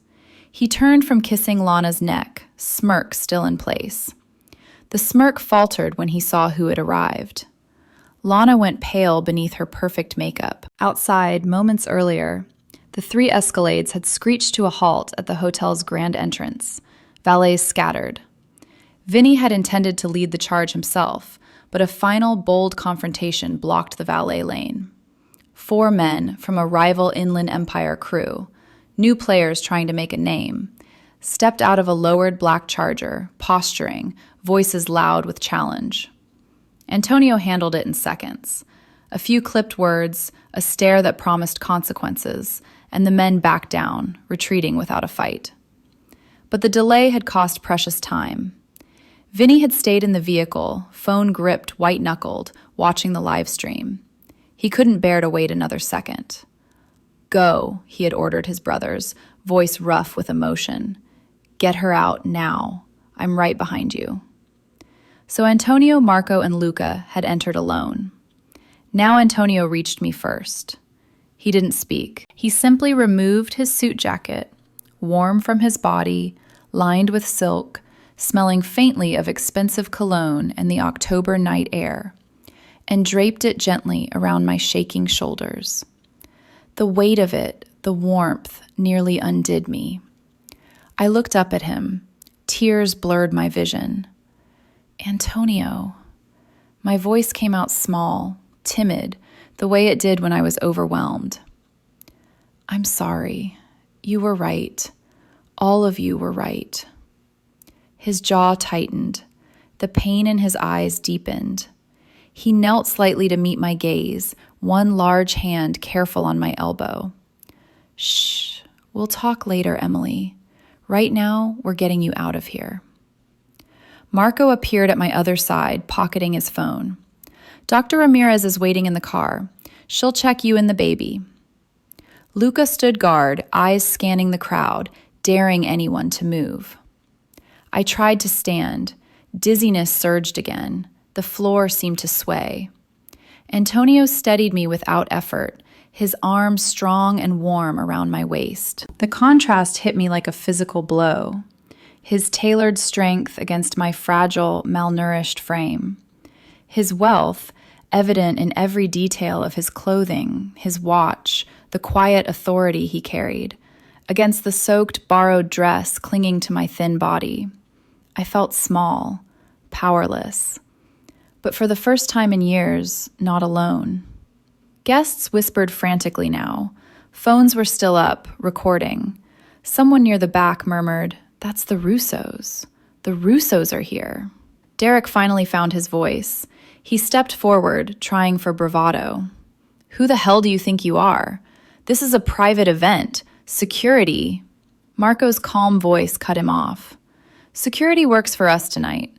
He turned from kissing Lana's neck, smirk still in place. The smirk faltered when he saw who had arrived. Lana went pale beneath her perfect makeup. Outside, moments earlier, the 3 Escalades had screeched to a halt at the hotel's grand entrance. Valets scattered. Vinny had intended to lead the charge himself, but a final, bold confrontation blocked the valet lane. 4 men from a rival Inland Empire crew, new players trying to make a name, stepped out of a lowered black Charger, posturing, voices loud with challenge. Antonio handled it in seconds. A few clipped words, a stare that promised consequences, and the men backed down, retreating without a fight. But the delay had cost precious time. Vinny had stayed in the vehicle, phone gripped, white-knuckled, watching the live stream. He couldn't bear to wait another second. "Go," he had ordered his brothers, voice rough with emotion. "Get her out now. I'm right behind you." So Antonio, Marco, and Luca had entered alone. Now Antonio reached me first. He didn't speak. He simply removed his suit jacket, warm from his body, lined with silk, smelling faintly of expensive cologne and the October night air, and draped it gently around my shaking shoulders. The weight of it, the warmth, nearly undid me. I looked up at him. Tears blurred my vision. "Antonio." My voice came out small, timid, the way it did when I was overwhelmed. "I'm sorry. You were right. All of you were right." His jaw tightened. The pain in his eyes deepened. He knelt slightly to meet my gaze, one large hand careful on my elbow. "Shh, we'll talk later, Emily. Right now, we're getting you out of here." Marco appeared at my other side, pocketing his phone. "Dr. Ramirez is waiting in the car. She'll check you and the baby." Luca stood guard, eyes scanning the crowd, daring anyone to move. I tried to stand. Dizziness surged again. The floor seemed to sway. Antonio steadied me without effort, his arms strong and warm around my waist. The contrast hit me like a physical blow. His tailored strength against my fragile, malnourished frame. His wealth, evident in every detail of his clothing, his watch, the quiet authority he carried, against the soaked, borrowed dress clinging to my thin body. I felt small, powerless. But for the first time in years, not alone. Guests whispered frantically now. Phones were still up, recording. Someone near the back murmured, "That's the Russos. The Russos are here." Derek finally found his voice. He stepped forward, trying for bravado. "Who the hell do you think you are? This is a private event. Security." Marco's calm voice cut him off. "Security works for us tonight.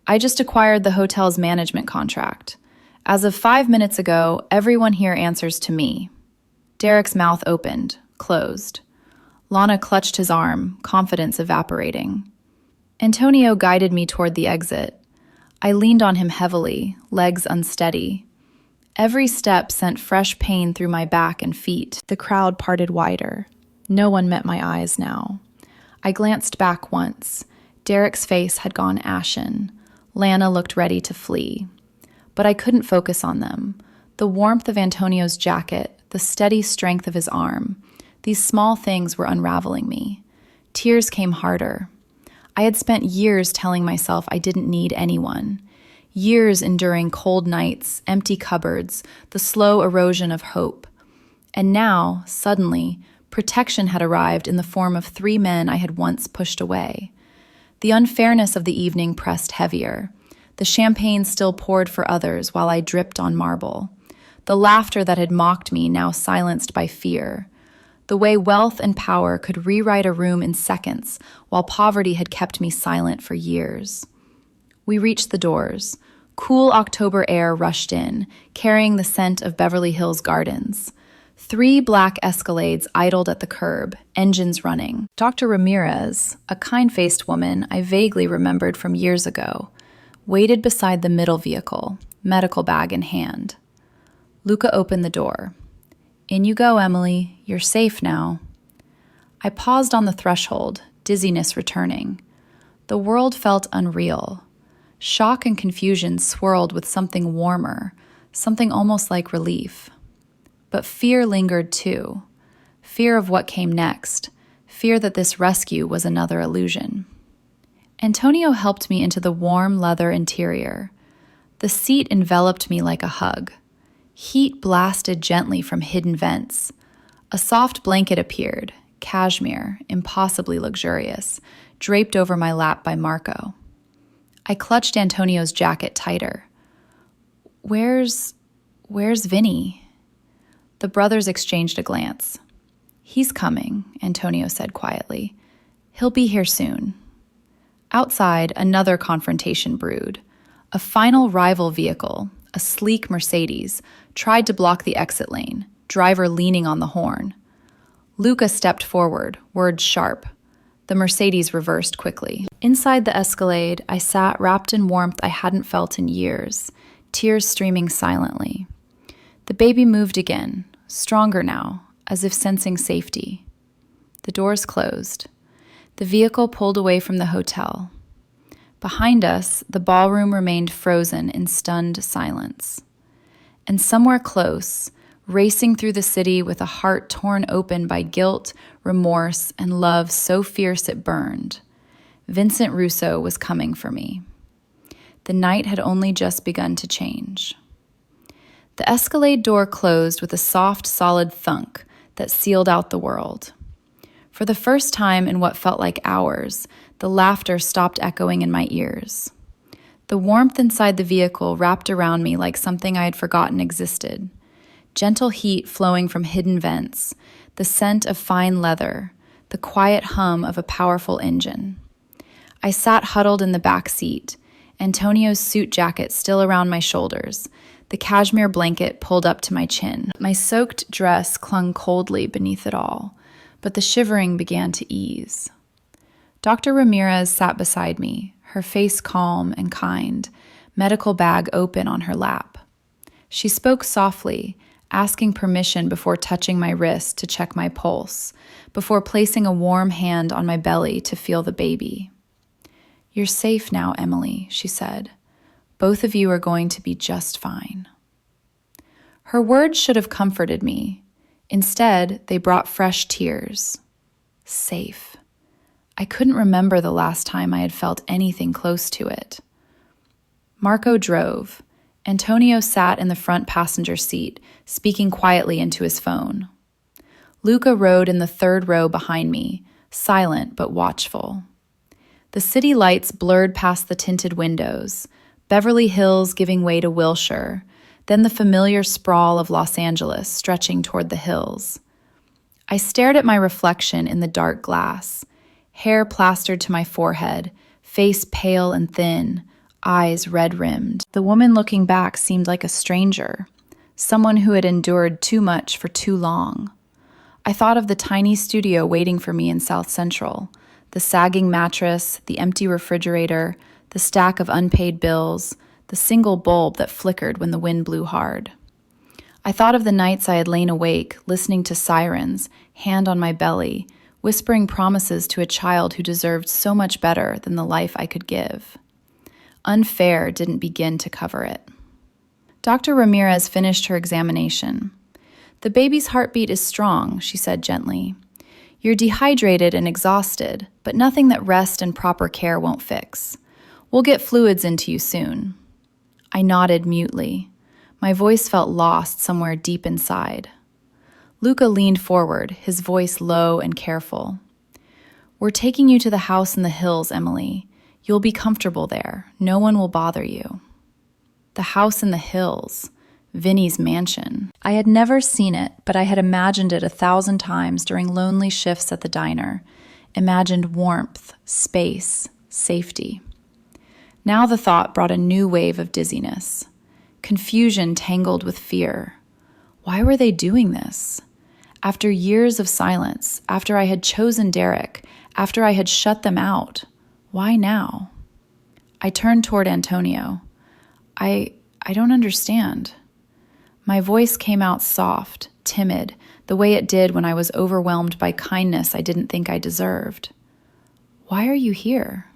I just acquired the hotel's management contract. As of 5 minutes ago, everyone here answers to me." Derek's mouth opened, closed. Lana clutched his arm, confidence evaporating. Antonio guided me toward the exit. I leaned on him heavily, legs unsteady. Every step sent fresh pain through my back and feet. The crowd parted wider. No one met my eyes now. I glanced back once. Derek's face had gone ashen. Lana looked ready to flee. But I couldn't focus on them. The warmth of Antonio's jacket, the steady strength of his arm, These small things were unraveling me. Tears came harder. I had spent years telling myself I didn't need anyone. Years enduring cold nights, empty cupboards, the slow erosion of hope. And now, suddenly, protection had arrived in the form of 3 men I had once pushed away. The unfairness of the evening pressed heavier. The champagne still poured for others while I dripped on marble. The laughter that had mocked me now silenced by fear. The way wealth and power could rewrite a room in seconds while poverty had kept me silent for years. We reached the doors. Cool October air rushed in, carrying the scent of Beverly Hills gardens. 3 black Escalades idled at the curb, engines running. Dr. Ramirez, a kind-faced woman I vaguely remembered from years ago, waited beside the middle vehicle, medical bag in hand. Luca opened the door. "In you go, Emily. You're safe now." I paused on the threshold, dizziness returning. The world felt unreal. Shock and confusion swirled with something warmer, something almost like relief. But fear lingered too. Fear of what came next. Fear that this rescue was another illusion. Antonio helped me into the warm leather interior. The seat enveloped me like a hug. Heat blasted gently from hidden vents. A soft blanket appeared, cashmere, impossibly luxurious, draped over my lap by Marco. I clutched Antonio's jacket tighter. Where's Vinny?" The brothers exchanged a glance. "He's coming," Antonio said quietly. "He'll be here soon." Outside, another confrontation brewed. A final rival vehicle, a sleek Mercedes, tried to block the exit lane, driver leaning on the horn. Luca stepped forward, words sharp. The Mercedes reversed quickly. Inside the Escalade, I sat wrapped in warmth I hadn't felt in years, tears streaming silently. The baby moved again, stronger now, as if sensing safety. The doors closed. The vehicle pulled away from the hotel. Behind us, the ballroom remained frozen in stunned silence. And somewhere close, racing through the city with a heart torn open by guilt, remorse, and love so fierce it burned, Vincent Russo was coming for me. The night had only just begun to change. The Escalade door closed with a soft, solid thunk that sealed out the world. For the first time in what felt like hours, the laughter stopped echoing in my ears. The warmth inside the vehicle wrapped around me like something I had forgotten existed. Gentle heat flowing from hidden vents, the scent of fine leather, the quiet hum of a powerful engine. I sat huddled in the back seat, Antonio's suit jacket still around my shoulders, the cashmere blanket pulled up to my chin. My soaked dress clung coldly beneath it all, but the shivering began to ease. Dr. Ramirez sat beside me, her face calm and kind, medical bag open on her lap. She spoke softly, asking permission before touching my wrist to check my pulse, before placing a warm hand on my belly to feel the baby. "You're safe now, Emily," she said. "Both of you are going to be just fine." Her words should have comforted me. Instead, they brought fresh tears. Safe. I couldn't remember the last time I had felt anything close to it. Marco drove. Antonio sat in the front passenger seat, speaking quietly into his phone. Luca rode in the third row behind me, silent but watchful. The city lights blurred past the tinted windows, Beverly Hills giving way to Wilshire, then the familiar sprawl of Los Angeles stretching toward the hills. I stared at my reflection in the dark glass, hair plastered to my forehead, face pale and thin, eyes red-rimmed. The woman looking back seemed like a stranger, someone who had endured too much for too long. I thought of the tiny studio waiting for me in South Central, the sagging mattress, the empty refrigerator, the stack of unpaid bills, the single bulb that flickered when the wind blew hard. I thought of the nights I had lain awake, listening to sirens, hand on my belly, whispering promises to a child who deserved so much better than the life I could give. Unfair didn't begin to cover it. Dr. Ramirez finished her examination. "The baby's heartbeat is strong," she said gently. "You're dehydrated and exhausted, but nothing that rest and proper care won't fix. We'll get fluids into you soon." I nodded mutely. My voice felt lost somewhere deep inside. Luca leaned forward, his voice low and careful. "We're taking you to the house in the hills, Emily. You'll be comfortable there. No one will bother you." The house in the hills. Vinny's mansion. I had never seen it, but I had imagined it 1,000 times during lonely shifts at the diner. Imagined warmth, space, safety. Now the thought brought a new wave of dizziness. Confusion tangled with fear. Why were they doing this? After years of silence, after I had chosen Derek, after I had shut them out, why now? I turned toward Antonio. I don't understand. My voice came out soft, timid, the way it did when I was overwhelmed by kindness I didn't think I deserved. "Why are you here?"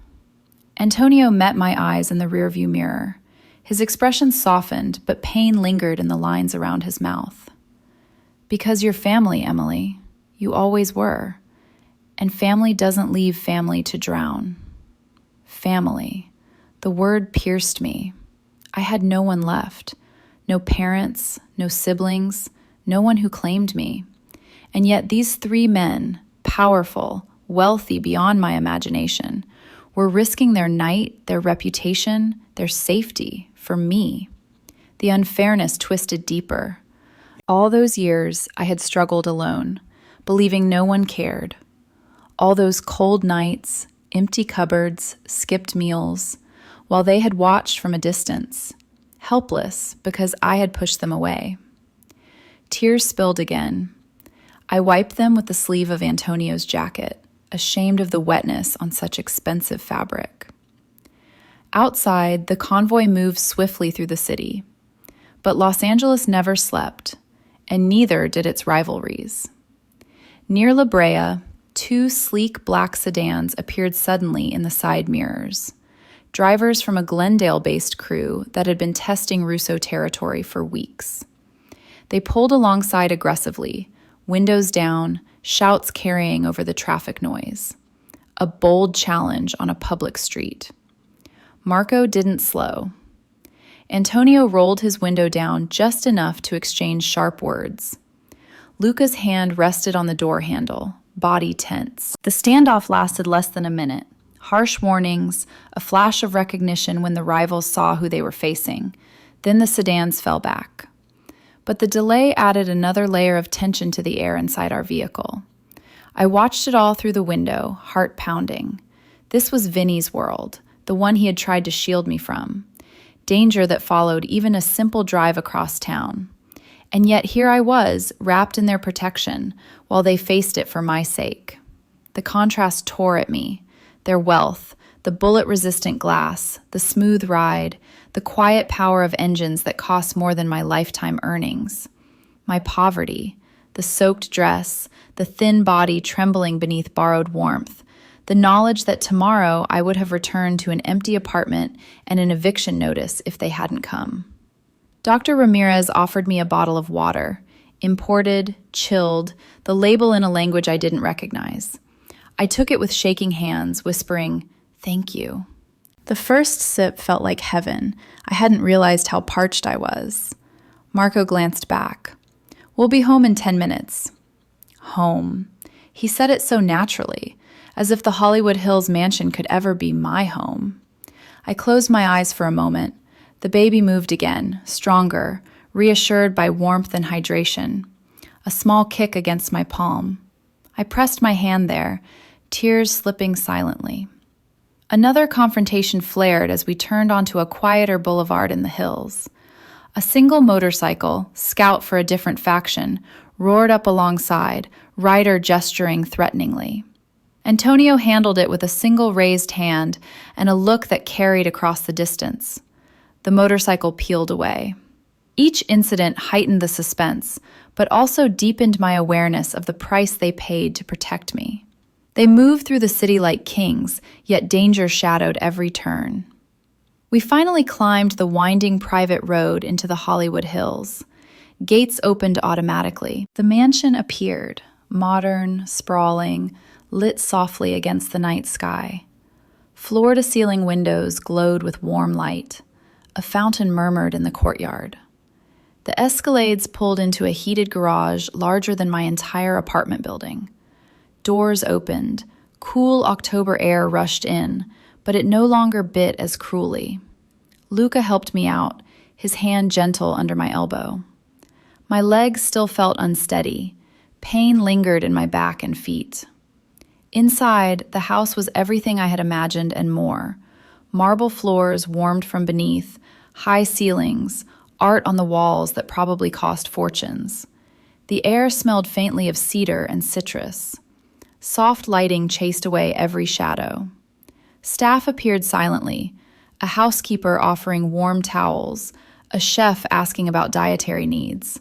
Antonio met my eyes in the rearview mirror. His expression softened, but pain lingered in the lines around his mouth. "Because you're family, Emily. You always were. And family doesn't leave family to drown." Family. The word pierced me. I had no one left. No parents, no siblings, no one who claimed me. And yet these 3 men, powerful, wealthy beyond my imagination, were risking their night, their reputation, their safety for me. The unfairness twisted deeper. All those years I had struggled alone, believing no one cared. All those cold nights, empty cupboards, skipped meals, while they had watched from a distance, helpless because I had pushed them away. Tears spilled again. I wiped them with the sleeve of Antonio's jacket, ashamed of the wetness on such expensive fabric. Outside, the convoy moved swiftly through the city. But Los Angeles never slept, and neither did its rivalries. Near La Brea, 2 sleek black sedans appeared suddenly in the side mirrors. Drivers from a Glendale-based crew that had been testing Russo territory for weeks. They pulled alongside aggressively, windows down, shouts carrying over the traffic noise. A bold challenge on a public street. Marco didn't slow. Antonio rolled his window down just enough to exchange sharp words. Luca's hand rested on the door handle, body tense. The standoff lasted less than a minute. Harsh warnings, a flash of recognition when the rivals saw who they were facing. Then the sedans fell back. But the delay added another layer of tension to the air inside our vehicle. I watched it all through the window, heart pounding. This was Vinny's world, the one he had tried to shield me from. Danger that followed even a simple drive across town. And yet here I was, wrapped in their protection, while they faced it for my sake. The contrast tore at me. Their wealth, the bullet-resistant glass, the smooth ride, the quiet power of engines that cost more than my lifetime earnings. My poverty, the soaked dress, the thin body trembling beneath borrowed warmth, the knowledge that tomorrow I would have returned to an empty apartment and an eviction notice if they hadn't come. Dr. Ramirez offered me a bottle of water, imported, chilled, the label in a language I didn't recognize. I took it with shaking hands, whispering, "Thank you." The first sip felt like heaven. I hadn't realized how parched I was. Marco glanced back. "We'll be home in 10 minutes. Home. He said it so naturally, as if the Hollywood Hills mansion could ever be my home. I closed my eyes for a moment. The baby moved again, stronger, reassured by warmth and hydration. A small kick against my palm. I pressed my hand there, tears slipping silently. Another confrontation flared as we turned onto a quieter boulevard in the hills. A single motorcycle, scout for a different faction, roared up alongside, rider gesturing threateningly. Antonio handled it with a single raised hand and a look that carried across the distance. The motorcycle peeled away. Each incident heightened the suspense, but also deepened my awareness of the price they paid to protect me. They moved through the city like kings, yet danger shadowed every turn. We finally climbed the winding private road into the Hollywood Hills. Gates opened automatically. The mansion appeared, modern, sprawling, lit softly against the night sky. Floor-to-ceiling windows glowed with warm light. A fountain murmured in the courtyard. The Escalades pulled into a heated garage larger than my entire apartment building. Doors opened. Cool October air rushed in, but it no longer bit as cruelly. Luca helped me out, his hand gentle under my elbow. My legs still felt unsteady. Pain lingered in my back and feet. Inside, the house was everything I had imagined and more. Marble floors warmed from beneath, high ceilings, art on the walls that probably cost fortunes. The air smelled faintly of cedar and citrus. Soft lighting chased away every shadow. Staff appeared silently, a housekeeper offering warm towels, a chef asking about dietary needs.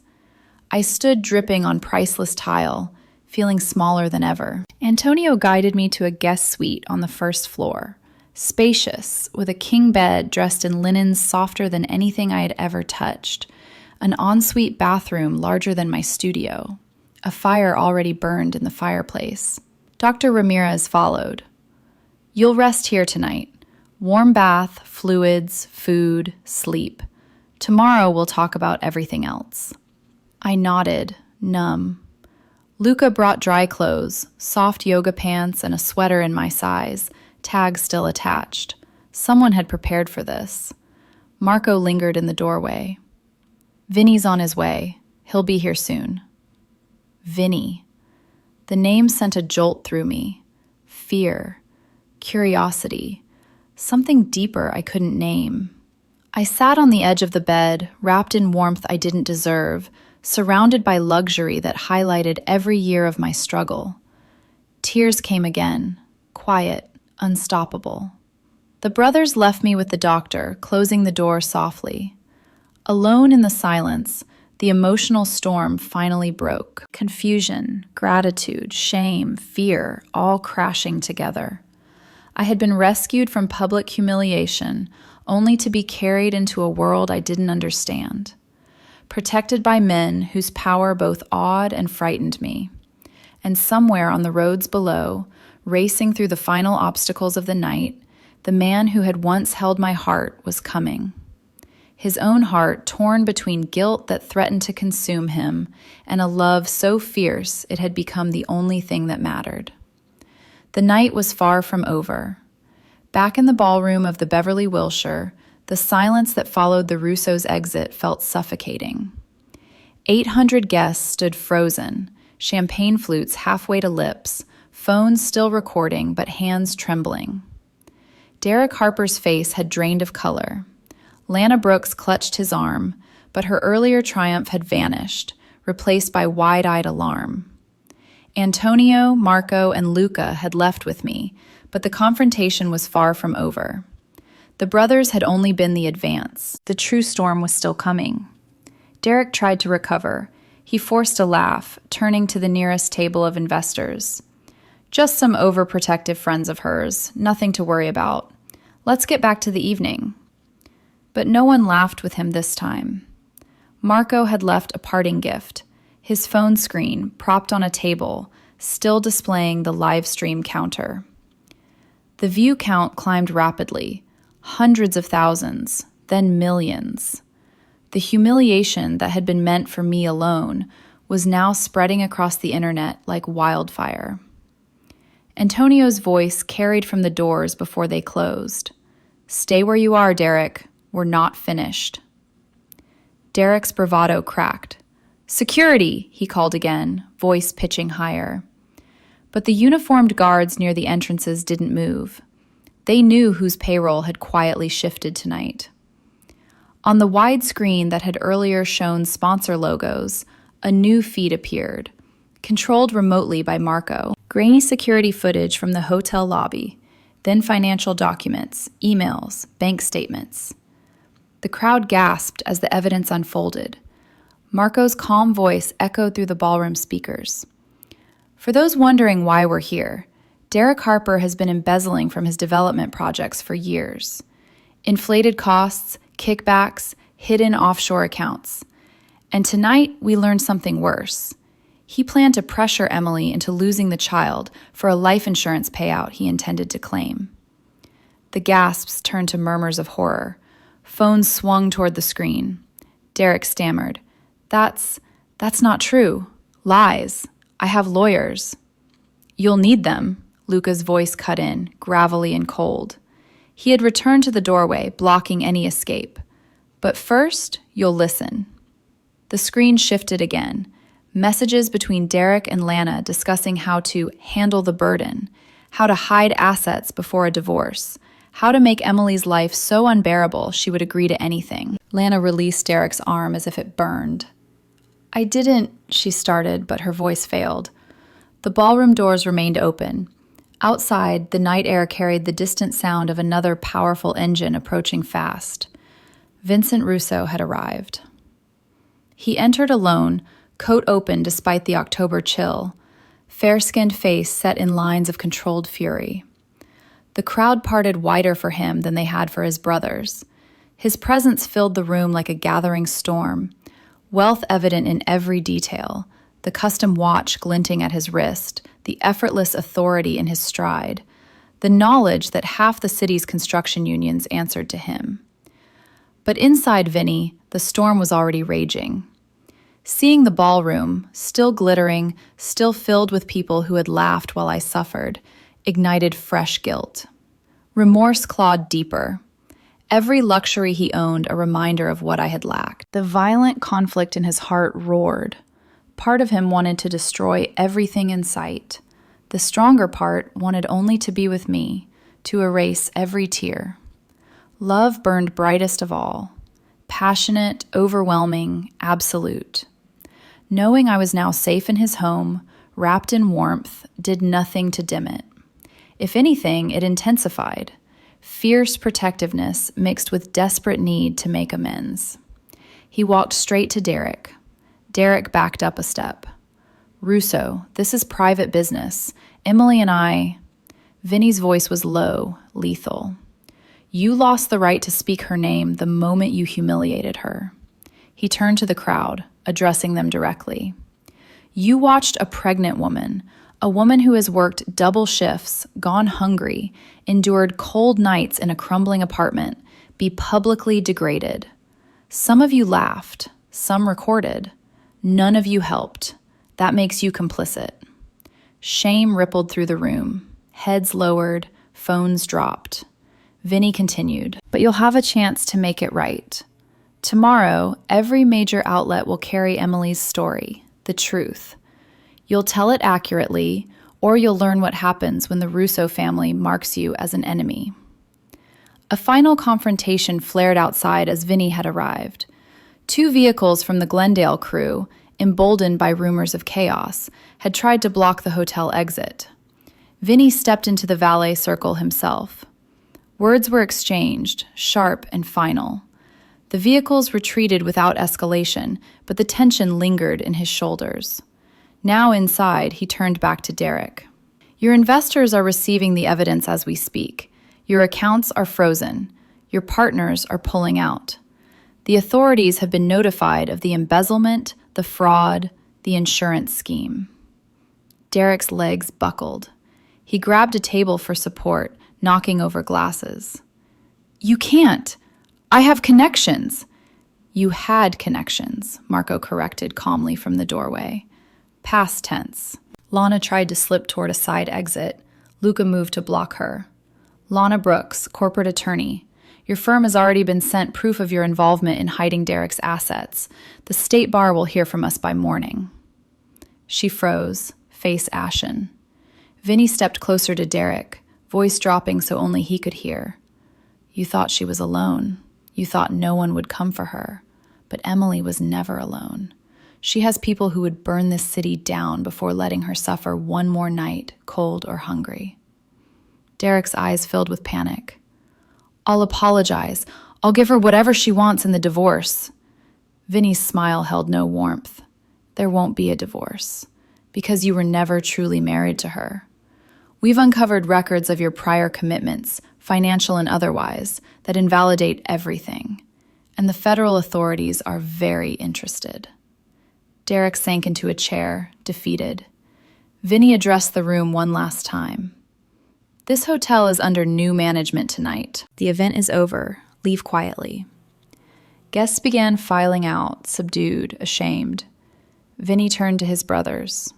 I stood dripping on priceless tile, feeling smaller than ever. Antonio guided me to a guest suite on the first floor, spacious, with a king bed dressed in linens softer than anything I had ever touched, an ensuite bathroom larger than my studio. A fire already burned in the fireplace. Dr. Ramirez followed. "You'll rest here tonight. Warm bath, fluids, food, sleep. Tomorrow we'll talk about everything else." I nodded, numb. Luca brought dry clothes, soft yoga pants, and a sweater in my size, tag still attached. Someone had prepared for this. Marco lingered in the doorway. "Vinny's on his way. He'll be here soon." Vinny. The name sent a jolt through me. Fear. Curiosity. Something deeper I couldn't name. I sat on the edge of the bed, wrapped in warmth I didn't deserve, surrounded by luxury that highlighted every year of my struggle. Tears came again, quiet, unstoppable. The brothers left me with the doctor, closing the door softly. Alone in the silence, the emotional storm finally broke. Confusion, gratitude, shame, fear, all crashing together. I had been rescued from public humiliation, only to be carried into a world I didn't understand. Protected by men whose power both awed and frightened me. And somewhere on the roads below, racing through the final obstacles of the night, the man who had once held my heart was coming. His own heart torn between guilt that threatened to consume him and a love so fierce it had become the only thing that mattered. The night was far from over. Back in the ballroom of the Beverly Wilshire, the silence that followed the Russo's exit felt suffocating. 800 guests stood frozen, champagne flutes halfway to lips, phones still recording but hands trembling. Derek Harper's face had drained of color. Lana Brooks clutched his arm, but her earlier triumph had vanished, replaced by wide-eyed alarm. Antonio, Marco, and Luca had left with me, but the confrontation was far from over. The brothers had only been the advance. The true storm was still coming. Derek tried to recover. He forced a laugh, turning to the nearest table of investors. "Just some overprotective friends of hers, nothing to worry about. Let's get back to the evening." But no one laughed with him this time. Marco had left a parting gift, his phone screen propped on a table, still displaying the live stream counter. The view count climbed rapidly, hundreds of thousands, then millions. The humiliation that had been meant for me alone was now spreading across the internet like wildfire. Antonio's voice carried from the doors before they closed. "Stay where you are, Derek. We're not finished." Derek's bravado cracked. "Security!" he called again, voice pitching higher. But the uniformed guards near the entrances didn't move. They knew whose payroll had quietly shifted tonight. On the wide screen that had earlier shown sponsor logos, a new feed appeared, controlled remotely by Marco. Grainy security footage from the hotel lobby, then financial documents, emails, bank statements. The crowd gasped as the evidence unfolded. Marco's calm voice echoed through the ballroom speakers. "For those wondering why we're here, Derek Harper has been embezzling from his development projects for years. Inflated costs, kickbacks, hidden offshore accounts. And tonight, we learned something worse. He planned to pressure Emily into losing the child for a life insurance payout he intended to claim. The gasps turned to murmurs of horror. Phones swung toward the screen. Derek stammered, That's not true. Lies. I have lawyers." "You'll need them," Luca's voice cut in, gravelly and cold. He had returned to the doorway, blocking any escape. "But first, you'll listen." The screen shifted again. Messages between Derek and Lana discussing how to handle the burden, how to hide assets before a divorce, how to make Emily's life so unbearable she would agree to anything. Lana released Derek's arm as if it burned. "I didn't," she started, but her voice failed. The ballroom doors remained open. Outside, the night air carried the distant sound of another powerful engine approaching fast. Vincent Russo had arrived. He entered alone, coat open despite the October chill, fair-skinned face set in lines of controlled fury. The crowd parted wider for him than they had for his brothers. His presence filled the room like a gathering storm, wealth evident in every detail, the custom watch glinting at his wrist, the effortless authority in his stride, the knowledge that half the city's construction unions answered to him. But inside Vinny, the storm was already raging. Seeing the ballroom, still glittering, still filled with people who had laughed while I suffered, ignited fresh guilt. Remorse clawed deeper. Every luxury he owned a reminder of what I had lacked. The violent conflict in his heart roared. Part of him wanted to destroy everything in sight. The stronger part wanted only to be with me, to erase every tear. Love burned brightest of all. Passionate, overwhelming, absolute. Knowing I was now safe in his home, wrapped in warmth, did nothing to dim it. If anything, it intensified. Fierce protectiveness mixed with desperate need to make amends. He walked straight to Derek. Derek backed up a step. "Russo, this is private business. Emily and I..." Vinny's voice was low, lethal. "You lost the right to speak her name the moment you humiliated her." He turned to the crowd, addressing them directly. "You watched a pregnant woman, a woman who has worked double shifts, gone hungry, endured cold nights in a crumbling apartment, be publicly degraded. Some of you laughed, some recorded. None of you helped. That makes you complicit." Shame rippled through the room. Heads lowered, phones dropped. Vinny continued, "But you'll have a chance to make it right. Tomorrow, every major outlet will carry Emily's story, the truth. You'll tell it accurately, or you'll learn what happens when the Russo family marks you as an enemy." A final confrontation flared outside as Vinny had arrived. 2 vehicles from the Glendale crew, emboldened by rumors of chaos, had tried to block the hotel exit. Vinny stepped into the valet circle himself. Words were exchanged, sharp and final. The vehicles retreated without escalation, but the tension lingered in his shoulders. Now inside, he turned back to Derek. "Your investors are receiving the evidence as we speak. Your accounts are frozen. Your partners are pulling out. The authorities have been notified of the embezzlement, the fraud, the insurance scheme." Derek's legs buckled. He grabbed a table for support, knocking over glasses. "You can't. I have connections." "You had connections," Marco corrected calmly from the doorway. Past tense. Lana tried to slip toward a side exit. Luca moved to block her. "Lana Brooks, corporate attorney. Your firm has already been sent proof of your involvement in hiding Derek's assets. The state bar will hear from us by morning." She froze, face ashen. Vinny stepped closer to Derek, voice dropping so only he could hear. "You thought she was alone. You thought no one would come for her. But Emily was never alone. She has people who would burn this city down before letting her suffer one more night, cold or hungry." Derek's eyes filled with panic. "I'll apologize. I'll give her whatever she wants in the divorce." Vinny's smile held no warmth. "There won't be a divorce, because you were never truly married to her. We've uncovered records of your prior commitments, financial and otherwise, that invalidate everything. And the federal authorities are very interested." Derek sank into a chair, defeated. Vinny addressed the room one last time. This hotel is under new management tonight. The event is over. Leave quietly. Guests began filing out, subdued, ashamed. Vinny turned to his brothers.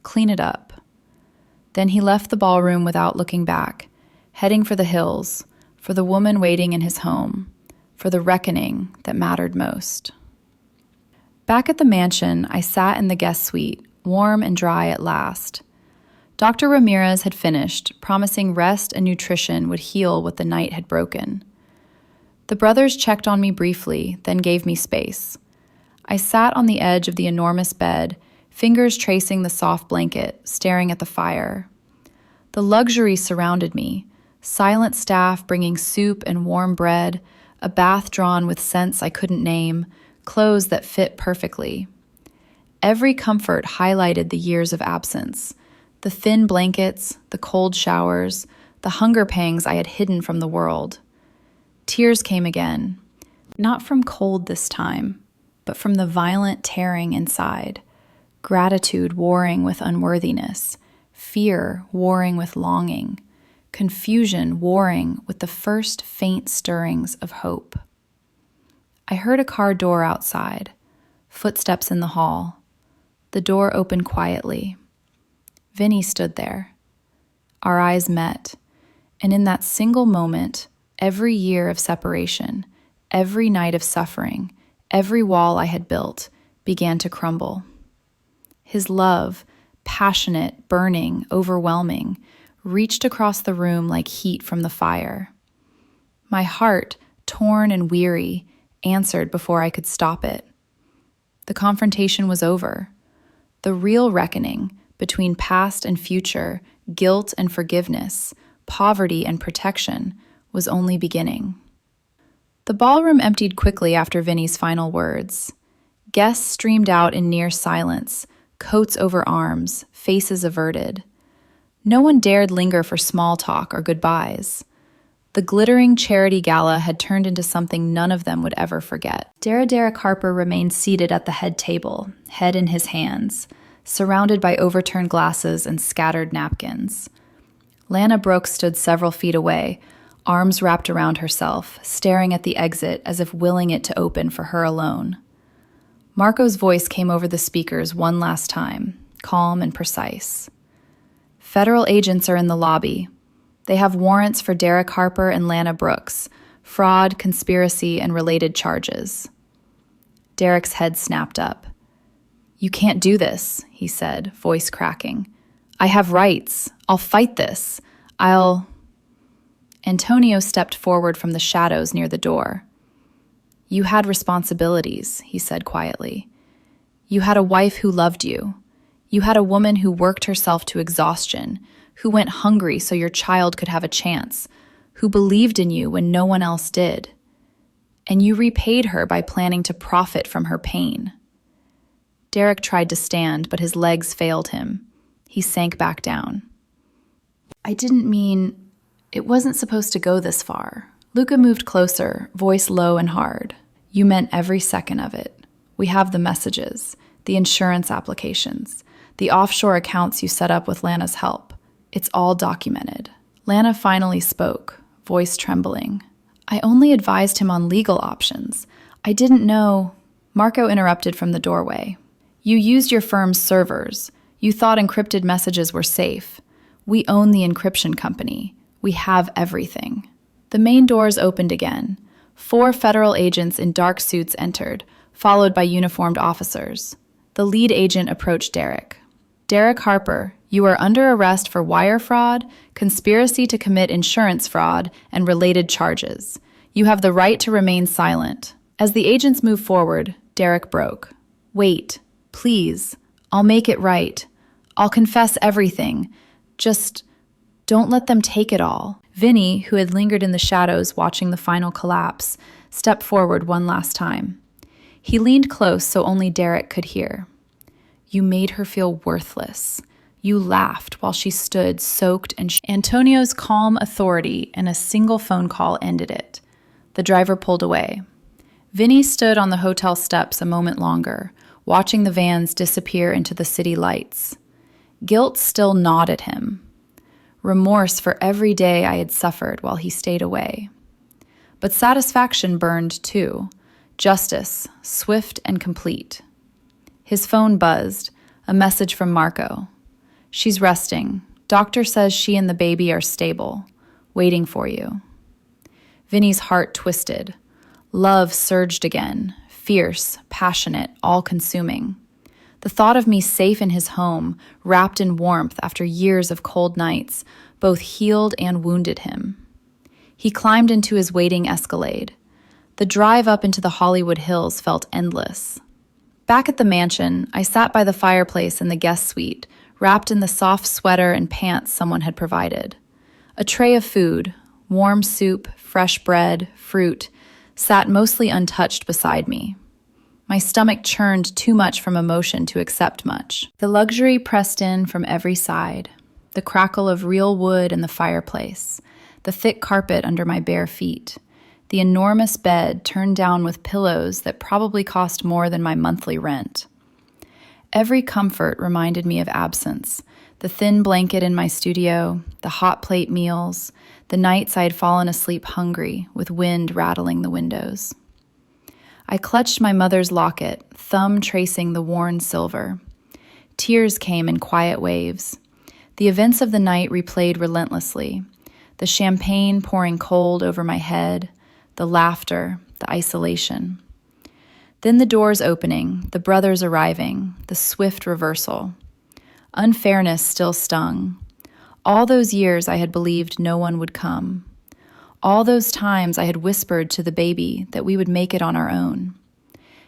Clean it up. Then he left the ballroom without looking back, heading for the hills, for the woman waiting in his home, for the reckoning that mattered most. Back at the mansion, I sat in the guest suite, warm and dry at last. Dr. Ramirez had finished, promising rest and nutrition would heal what the night had broken. The brothers checked on me briefly, then gave me space. I sat on the edge of the enormous bed, fingers tracing the soft blanket, staring at the fire. The luxury surrounded me, silent staff bringing soup and warm bread, a bath drawn with scents I couldn't name, clothes that fit perfectly. Every comfort highlighted the years of absence, the thin blankets, the cold showers, the hunger pangs I had hidden from the world. Tears came again, not from cold this time, but from the violent tearing inside, gratitude warring with unworthiness, fear warring with longing, confusion warring with the first faint stirrings of hope. I heard a car door outside, footsteps in the hall. The door opened quietly. Vinny stood there. Our eyes met, and in that single moment, every year of separation, every night of suffering, every wall I had built began to crumble. His love, passionate, burning, overwhelming, reached across the room like heat from the fire. My heart, torn and weary, answered before I could stop it. The confrontation was over. The real reckoning between past and future, guilt and forgiveness, poverty and protection was only beginning. The ballroom emptied quickly after Vinny's final words. Guests streamed out in near silence, coats over arms, faces averted. No one dared linger for small talk or goodbyes. The glittering charity gala had turned into something none of them would ever forget. Derek Harper remained seated at the head table, head in his hands, surrounded by overturned glasses and scattered napkins. Lana Brooks stood several feet away, arms wrapped around herself, staring at the exit as if willing it to open for her alone. Marco's voice came over the speakers one last time, calm and precise. Federal agents are in the lobby. They have warrants for Derek Harper and Lana Brooks, fraud, conspiracy, and related charges. Derek's head snapped up. "You can't do this," he said, voice cracking. "I have rights. I'll fight this. Antonio stepped forward from the shadows near the door. "You had responsibilities," he said quietly. "You had a wife who loved you. You had a woman who worked herself to exhaustion, who went hungry so your child could have a chance, who believed in you when no one else did. And you repaid her by planning to profit from her pain." Derek tried to stand, but his legs failed him. He sank back down. "I didn't mean... It wasn't supposed to go this far." Luca moved closer, voice low and hard. "You meant every second of it. We have the messages, the insurance applications, the offshore accounts you set up with Lana's help. It's all documented." Lana finally spoke, voice trembling. "I only advised him on legal options. I didn't know..." Marco interrupted from the doorway. "You used your firm's servers. You thought encrypted messages were safe. We own the encryption company. We have everything." The main doors opened again. 4 federal agents in dark suits entered, followed by uniformed officers. The lead agent approached Derek. "Derek Harper, you are under arrest for wire fraud, conspiracy to commit insurance fraud, and related charges. You have the right to remain silent." As the agents moved forward, Derek broke. "Wait, please. I'll make it right. I'll confess everything. Just don't let them take it all." Vinny, who had lingered in the shadows watching the final collapse, stepped forward one last time. He leaned close so only Derek could hear. "You made her feel worthless. You laughed while she stood soaked and Antonio's calm authority and a single phone call ended it. The driver pulled away. Vinny stood on the hotel steps a moment longer, watching the vans disappear into the city lights. Guilt still gnawed at him. Remorse for every day I had suffered while he stayed away. But satisfaction burned too. Justice, swift and complete. His phone buzzed, a message from Marco. "She's resting. Doctor says she and the baby are stable. Waiting for you." Vinny's heart twisted. Love surged again, fierce, passionate, all-consuming. The thought of me safe in his home, wrapped in warmth after years of cold nights, both healed and wounded him. He climbed into his waiting Escalade. The drive up into the Hollywood Hills felt endless. Back at the mansion, I sat by the fireplace in the guest suite, wrapped in the soft sweater and pants someone had provided. A tray of food, warm soup, fresh bread, fruit, sat mostly untouched beside me. My stomach churned too much from emotion to accept much. The luxury pressed in from every side, the crackle of real wood in the fireplace, the thick carpet under my bare feet, the enormous bed turned down with pillows that probably cost more than my monthly rent. Every comfort reminded me of absence, the thin blanket in my studio, the hot plate meals, the nights I had fallen asleep hungry with wind rattling the windows. I clutched my mother's locket, thumb tracing the worn silver. Tears came in quiet waves. The events of the night replayed relentlessly, the champagne pouring cold over my head, the laughter, the isolation. Then the doors opening, the brothers arriving, the swift reversal. Unfairness still stung. All those years I had believed no one would come. All those times I had whispered to the baby that we would make it on our own.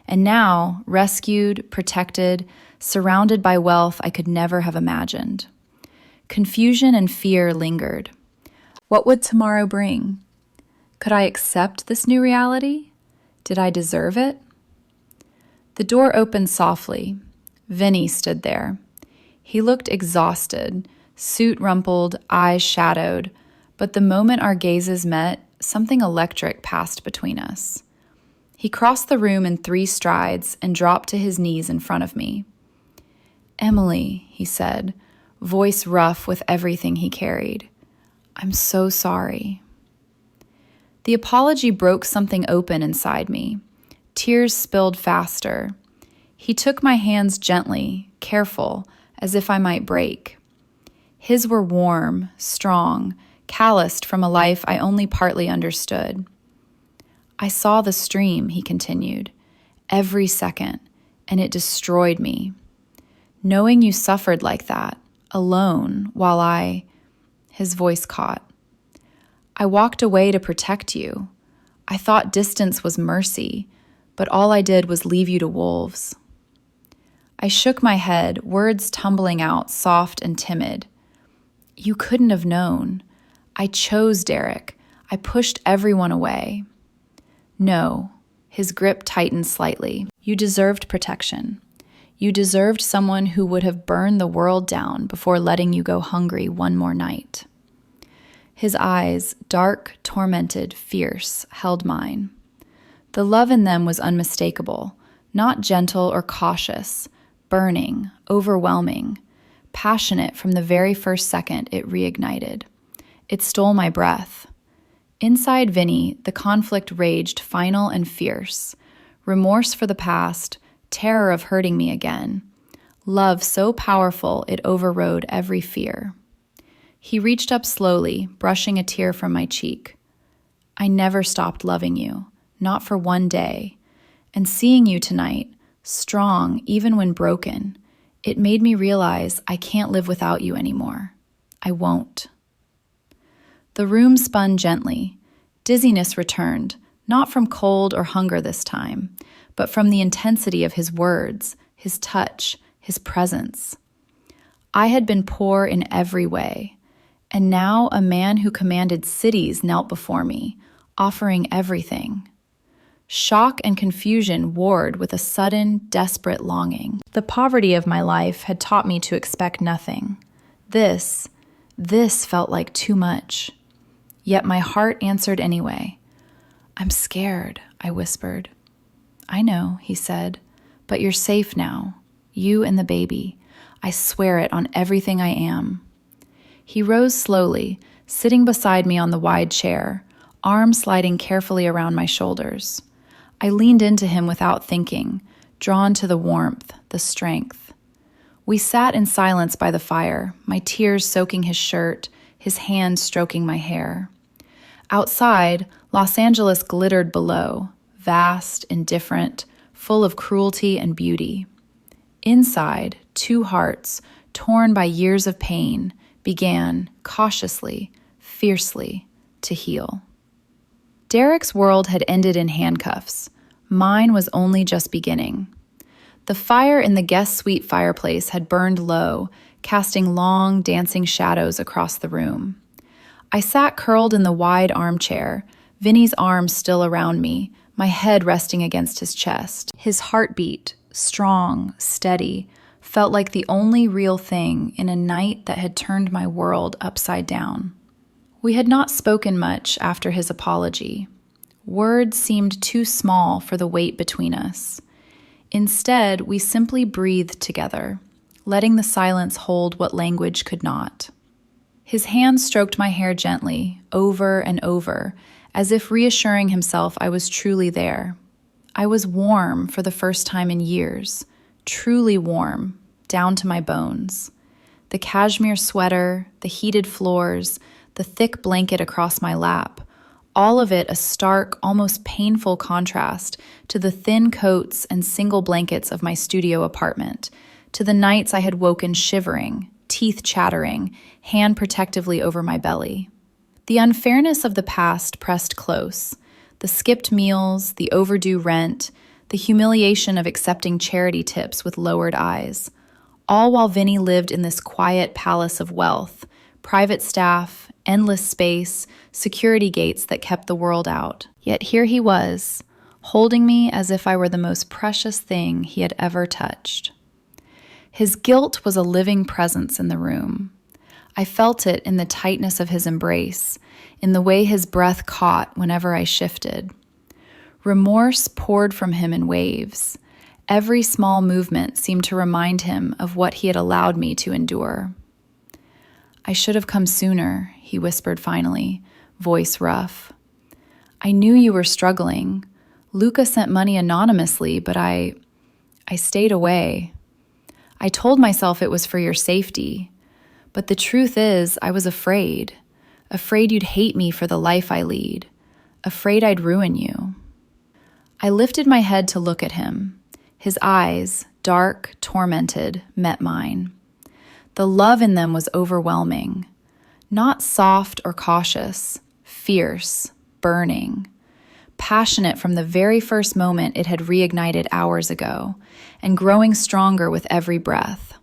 And now, rescued, protected, surrounded by wealth I could never have imagined. Confusion and fear lingered. What would tomorrow bring? Could I accept this new reality? Did I deserve it? The door opened softly. Vinny stood there. He looked exhausted, suit rumpled, eyes shadowed, but the moment our gazes met, something electric passed between us. He crossed the room in 3 strides and dropped to his knees in front of me. "Emily," he said, voice rough with everything he carried. "I'm so sorry." The apology broke something open inside me. Tears spilled faster. He took my hands gently, careful, as if I might break. His were warm, strong, calloused from a life I only partly understood. "I saw the stream," he continued, "every second, and it destroyed me. Knowing you suffered like that, alone, while his voice caught. "I walked away to protect you. I thought distance was mercy, but all I did was leave you to wolves." I shook my head, words tumbling out, soft and timid. "You couldn't have known. I chose Derek. I pushed everyone away." "No." His grip tightened slightly. "You deserved protection. You deserved someone who would have burned the world down before letting you go hungry one more night." His eyes, dark, tormented, fierce, held mine. The love in them was unmistakable, not gentle or cautious, burning, overwhelming, passionate from the very first second it reignited. It stole my breath. Inside Vinny, the conflict raged final and fierce. Remorse for the past, terror of hurting me again. Love so powerful it overrode every fear. He reached up slowly, brushing a tear from my cheek. "I never stopped loving you, not for one day. And seeing you tonight, strong even when broken, it made me realize I can't live without you anymore. I won't." The room spun gently. Dizziness returned, not from cold or hunger this time, but from the intensity of his words, his touch, his presence. I had been poor in every way, and now a man who commanded cities knelt before me, offering everything. Shock and confusion warred with a sudden, desperate longing. The poverty of my life had taught me to expect nothing. This felt like too much. Yet my heart answered anyway. "I'm scared," I whispered. "I know," he said, But you're safe now. You and the baby. I swear it on everything I am." He rose slowly, sitting beside me on the wide chair, arm sliding carefully around my shoulders. I leaned into him without thinking, drawn to the warmth, the strength. We sat in silence by the fire, my tears soaking his shirt, his hand stroking my hair. Outside, Los Angeles glittered below, vast, indifferent, full of cruelty and beauty. Inside, two hearts, torn by years of pain, began, cautiously, fiercely, to heal. Derek's world had ended in handcuffs. Mine was only just beginning. The fire in the guest suite fireplace had burned low, casting long, dancing shadows across the room. I sat curled in the wide armchair, Vinny's arms still around me, my head resting against his chest. His heartbeat, strong, steady, felt like the only real thing in a night that had turned my world upside down. We had not spoken much after his apology. Words seemed too small for the weight between us. Instead, we simply breathed together, letting the silence hold what language could not. His hand stroked my hair gently, over and over, as if reassuring himself I was truly there. I was warm for the first time in years, truly warm, down to my bones. The cashmere sweater, the heated floors, the thick blanket across my lap, all of it a stark, almost painful contrast to the thin coats and single blankets of my studio apartment, to the nights I had woken shivering, teeth chattering, hand protectively over my belly. The unfairness of the past pressed close. The skipped meals, the overdue rent, the humiliation of accepting charity tips with lowered eyes, all while Vinny lived in this quiet palace of wealth, private staff, endless space, security gates that kept the world out. Yet here he was, holding me as if I were the most precious thing he had ever touched. His guilt was a living presence in the room. I felt it in the tightness of his embrace, in the way his breath caught whenever I shifted. Remorse poured from him in waves. Every small movement seemed to remind him of what he had allowed me to endure. "I should have come sooner," he whispered finally, voice rough. "I knew you were struggling. Luca sent money anonymously, but I stayed away. I told myself it was for your safety. But the truth is, I was afraid you'd hate me for the life I lead, afraid I'd ruin you." I lifted my head to look at him. His eyes, dark, tormented, met mine. The love in them was overwhelming, not soft or cautious, fierce, burning, passionate from the very first moment it had reignited hours ago, and growing stronger with every breath.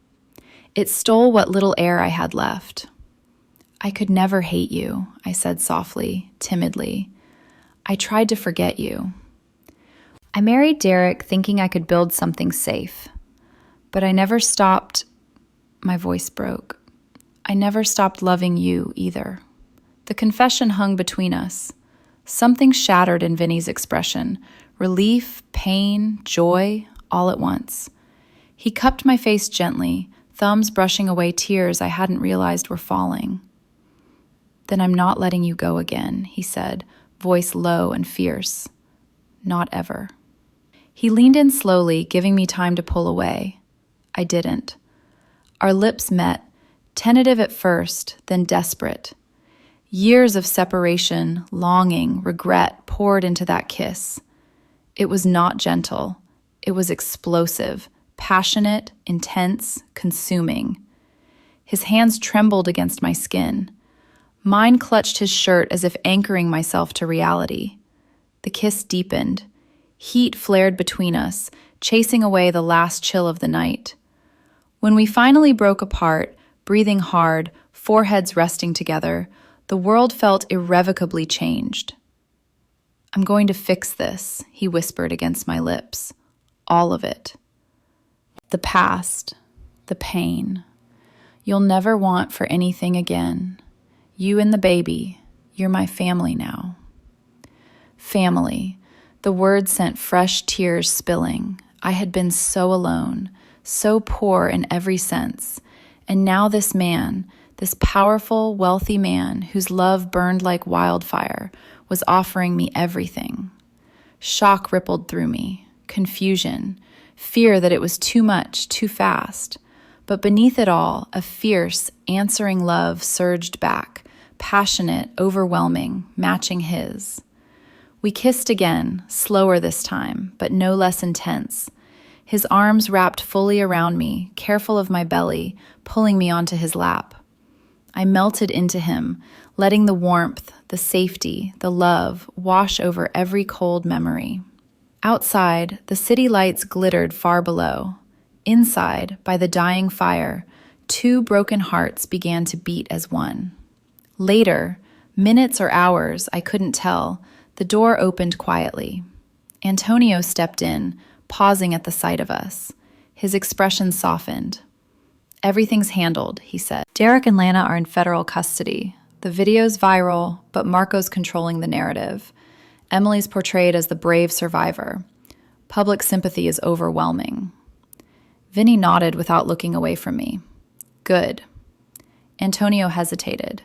It stole what little air I had left. "I could never hate you," I said softly, timidly. "I tried to forget you. I married Derek thinking I could build something safe, but I never stopped." My voice broke. "I never stopped loving you either." The confession hung between us. Something shattered in Vinny's expression, relief, pain, joy, all at once. He cupped my face gently, thumbs brushing away tears I hadn't realized were falling. "Then I'm not letting you go again," he said, voice low and fierce. "Not ever." He leaned in slowly, giving me time to pull away. I didn't. Our lips met, tentative at first, then desperate. Years of separation, longing, regret poured into that kiss. It was not gentle. It was explosive, passionate, intense, consuming. His hands trembled against my skin. Mine clutched his shirt as if anchoring myself to reality. The kiss deepened. Heat flared between us, chasing away the last chill of the night. When we finally broke apart, breathing hard, foreheads resting together, the world felt irrevocably changed. "I'm going to fix this," he whispered against my lips. "All of it. The past, the pain. You'll never want for anything again. You and the baby, you're my family now." Family. The word sent fresh tears spilling. I had been so alone, so poor in every sense. And now this man, this powerful, wealthy man whose love burned like wildfire, was offering me everything. Shock rippled through me, confusion, fear that it was too much, too fast. But beneath it all, a fierce, answering love surged back, passionate, overwhelming, matching his. We kissed again, slower this time, but no less intense. His arms wrapped fully around me, careful of my belly, pulling me onto his lap. I melted into him, letting the warmth, the safety, the love wash over every cold memory. Outside, the city lights glittered far below. Inside, by the dying fire, two broken hearts began to beat as one. Later, minutes or hours, I couldn't tell, the door opened quietly. Antonio stepped in, pausing at the sight of us. His expression softened. "Everything's handled," he said. "Derek and Lana are in federal custody. The video's viral, but Marco's controlling the narrative. Emily's portrayed as the brave survivor. Public sympathy is overwhelming." Vinny nodded without looking away from me. "Good." Antonio hesitated.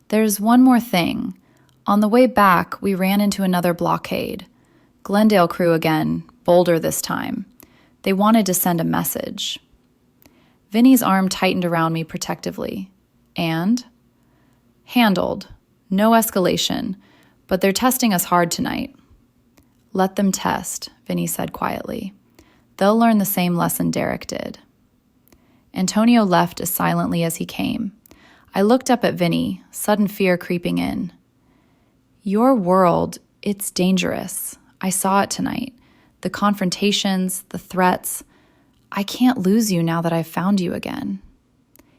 "There's one more thing. On the way back, we ran into another blockade. Glendale crew again, bolder this time. They wanted to send a message." Vinny's arm tightened around me protectively. "And?" "Handled. No escalation. But they're testing us hard tonight." "Let them test," Vinny said quietly. "They'll learn the same lesson Derek did." Antonio left as silently as he came. I looked up at Vinny, sudden fear creeping in. "Your world, it's dangerous. I saw it tonight. The confrontations, the threats. I can't lose you now that I've found you again."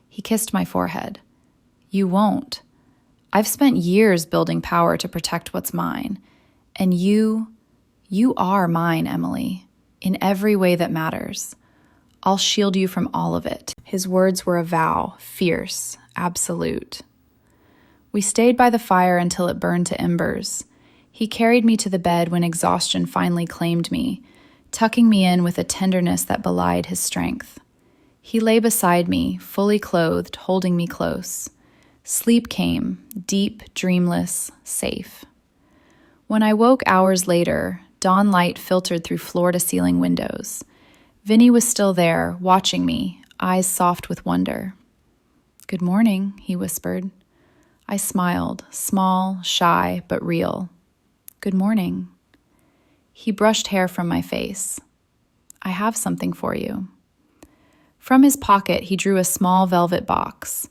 He kissed my forehead. "You won't. I've spent years building power to protect what's mine. And you are mine, Emily, in every way that matters. I'll shield you from all of it." His words were a vow, fierce, absolute. We stayed by the fire until it burned to embers. He carried me to the bed when exhaustion finally claimed me, tucking me in with a tenderness that belied his strength. He lay beside me, fully clothed, holding me close. Sleep came, deep, dreamless, safe. When I woke hours later, dawn light filtered through floor-to-ceiling windows. Vinny was still there, watching me, eyes soft with wonder. "Good morning," he whispered. I smiled, small, shy, but real. "Good morning." He brushed hair from my face. "I have something for you." From his pocket, he drew a small velvet box.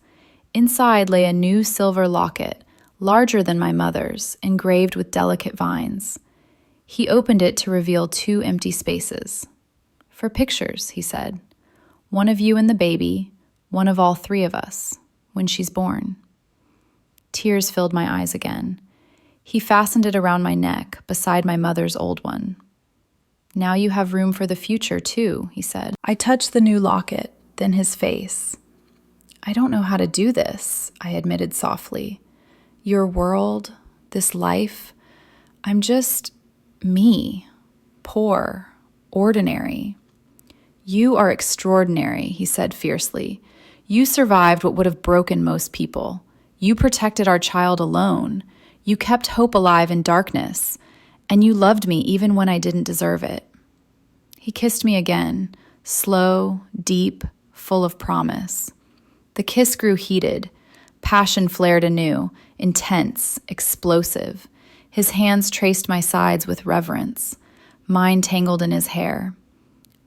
Inside lay a new silver locket, larger than my mother's, engraved with delicate vines. He opened it to reveal two empty spaces. "For pictures," he said. "One of you and the baby, one of all three of us, when she's born." Tears filled my eyes again. He fastened it around my neck, beside my mother's old one. "Now you have room for the future, too," he said. I touched the new locket, then his face. "I don't know how to do this," I admitted softly. "Your world, this life, I'm just me, poor, ordinary." "You are extraordinary," he said fiercely. "You survived what would have broken most people. You protected our child alone. You kept hope alive in darkness, and you loved me even when I didn't deserve it." He kissed me again, slow, deep, full of promise. The kiss grew heated. Passion flared anew, intense, explosive. His hands traced my sides with reverence, mine tangled in his hair.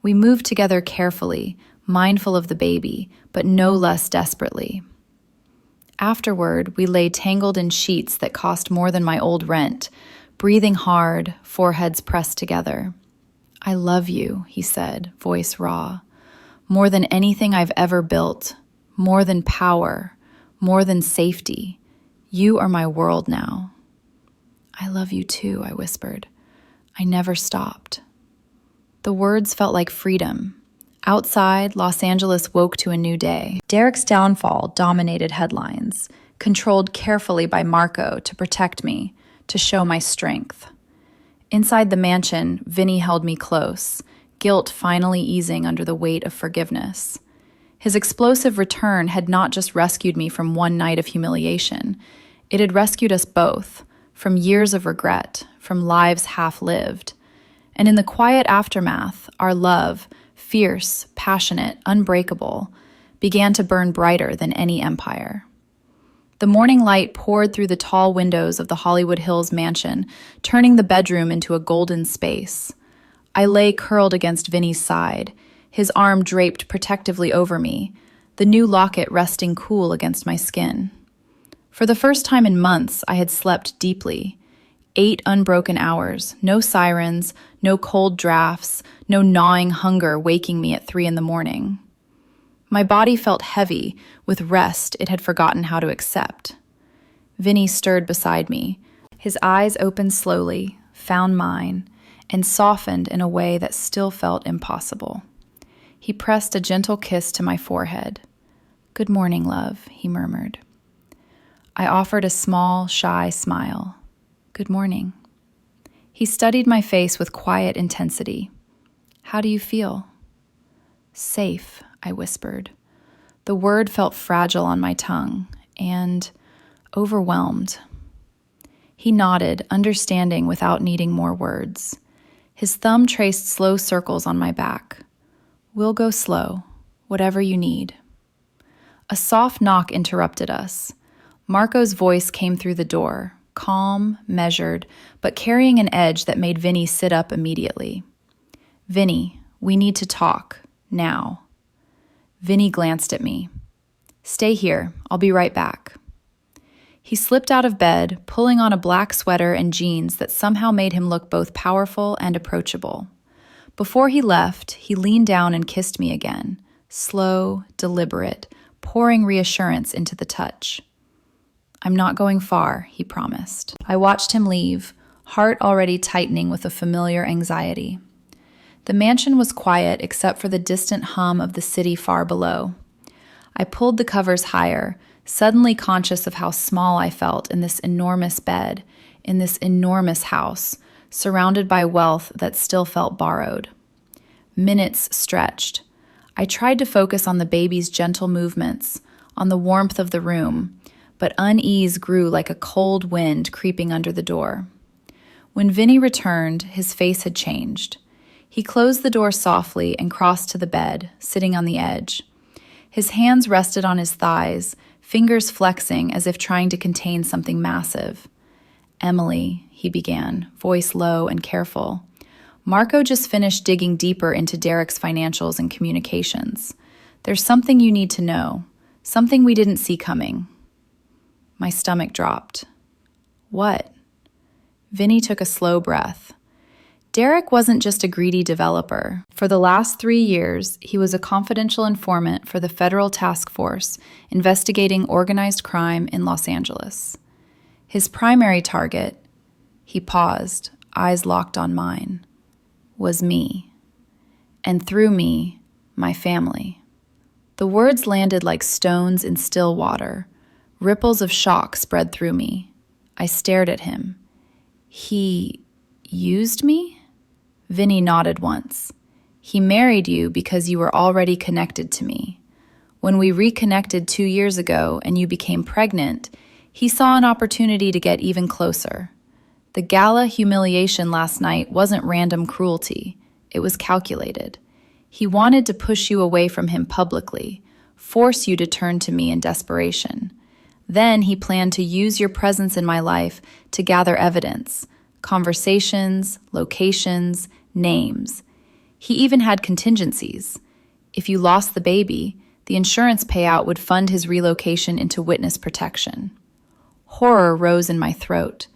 We moved together carefully, mindful of the baby, but no less desperately. Afterward, we lay tangled in sheets that cost more than my old rent, breathing hard, foreheads pressed together. "I love you," he said, voice raw. "More than anything I've ever built, more than power, more than safety. You are my world now." "I love you too," I whispered. I never stopped. The words felt like freedom. Outside, Los Angeles woke to a new day. Derek's downfall dominated headlines, controlled carefully by Marco to protect me, to show my strength. Inside the mansion, Vinny held me close, guilt finally easing under the weight of forgiveness. His explosive return had not just rescued me from one night of humiliation. It had rescued us both, from years of regret, from lives half-lived. And in the quiet aftermath, our love, fierce, passionate, unbreakable, began to burn brighter than any empire. The morning light poured through the tall windows of the Hollywood Hills mansion, turning the bedroom into a golden space. I lay curled against Vinny's side, his arm draped protectively over me, the new locket resting cool against my skin. For the first time in months, I had slept deeply. 8 unbroken hours, no sirens, no cold drafts, no gnawing hunger waking me at 3 a.m. My body felt heavy with rest it had forgotten how to accept. Vinny stirred beside me. His eyes opened slowly, found mine, and softened in a way that still felt impossible. He pressed a gentle kiss to my forehead. "Good morning, love," he murmured. I offered a small, shy smile. "Good morning." He studied my face with quiet intensity. "How do you feel?" "Safe," I whispered. The word felt fragile on my tongue, and overwhelmed. He nodded, understanding without needing more words. His thumb traced slow circles on my back. "We'll go slow, whatever you need." A soft knock interrupted us. Marco's voice came through the door, calm, measured, but carrying an edge that made Vinny sit up immediately. "Vinny, we need to talk, now." Vinny glanced at me. "Stay here, I'll be right back." He slipped out of bed, pulling on a black sweater and jeans that somehow made him look both powerful and approachable. Before he left, he leaned down and kissed me again, slow, deliberate, pouring reassurance into the touch. "I'm not going far," he promised. I watched him leave, heart already tightening with a familiar anxiety. The mansion was quiet except for the distant hum of the city far below. I pulled the covers higher, suddenly conscious of how small I felt in this enormous bed, in this enormous house, surrounded by wealth that still felt borrowed. Minutes stretched. I tried to focus on the baby's gentle movements, on the warmth of the room, but unease grew like a cold wind creeping under the door. When Vinny returned, his face had changed. He closed the door softly and crossed to the bed, sitting on the edge. His hands rested on his thighs, fingers flexing as if trying to contain something massive. "Emily," he began, voice low and careful. "Marco just finished digging deeper into Derek's financials and communications. There's something you need to know, something we didn't see coming." My stomach dropped. "What?" Vinny took a slow breath. Derek wasn't just a greedy developer. For the last 3 years, he was a confidential informant for the federal task force investigating organized crime in Los Angeles. His primary target, he paused, eyes locked on mine, was me. And through me, my family. The words landed like stones in still water. Ripples of shock spread through me. I stared at him. "He used me?" Vinny nodded once. "He married you because you were already connected to me. When we reconnected 2 years ago and you became pregnant, he saw an opportunity to get even closer. The gala humiliation last night wasn't random cruelty. It was calculated. He wanted to push you away from him publicly, force you to turn to me in desperation. Then he planned to use your presence in my life to gather evidence, conversations, locations, names. He even had contingencies. If you lost the baby, the insurance payout would fund his relocation into witness protection." Horror rose in my throat.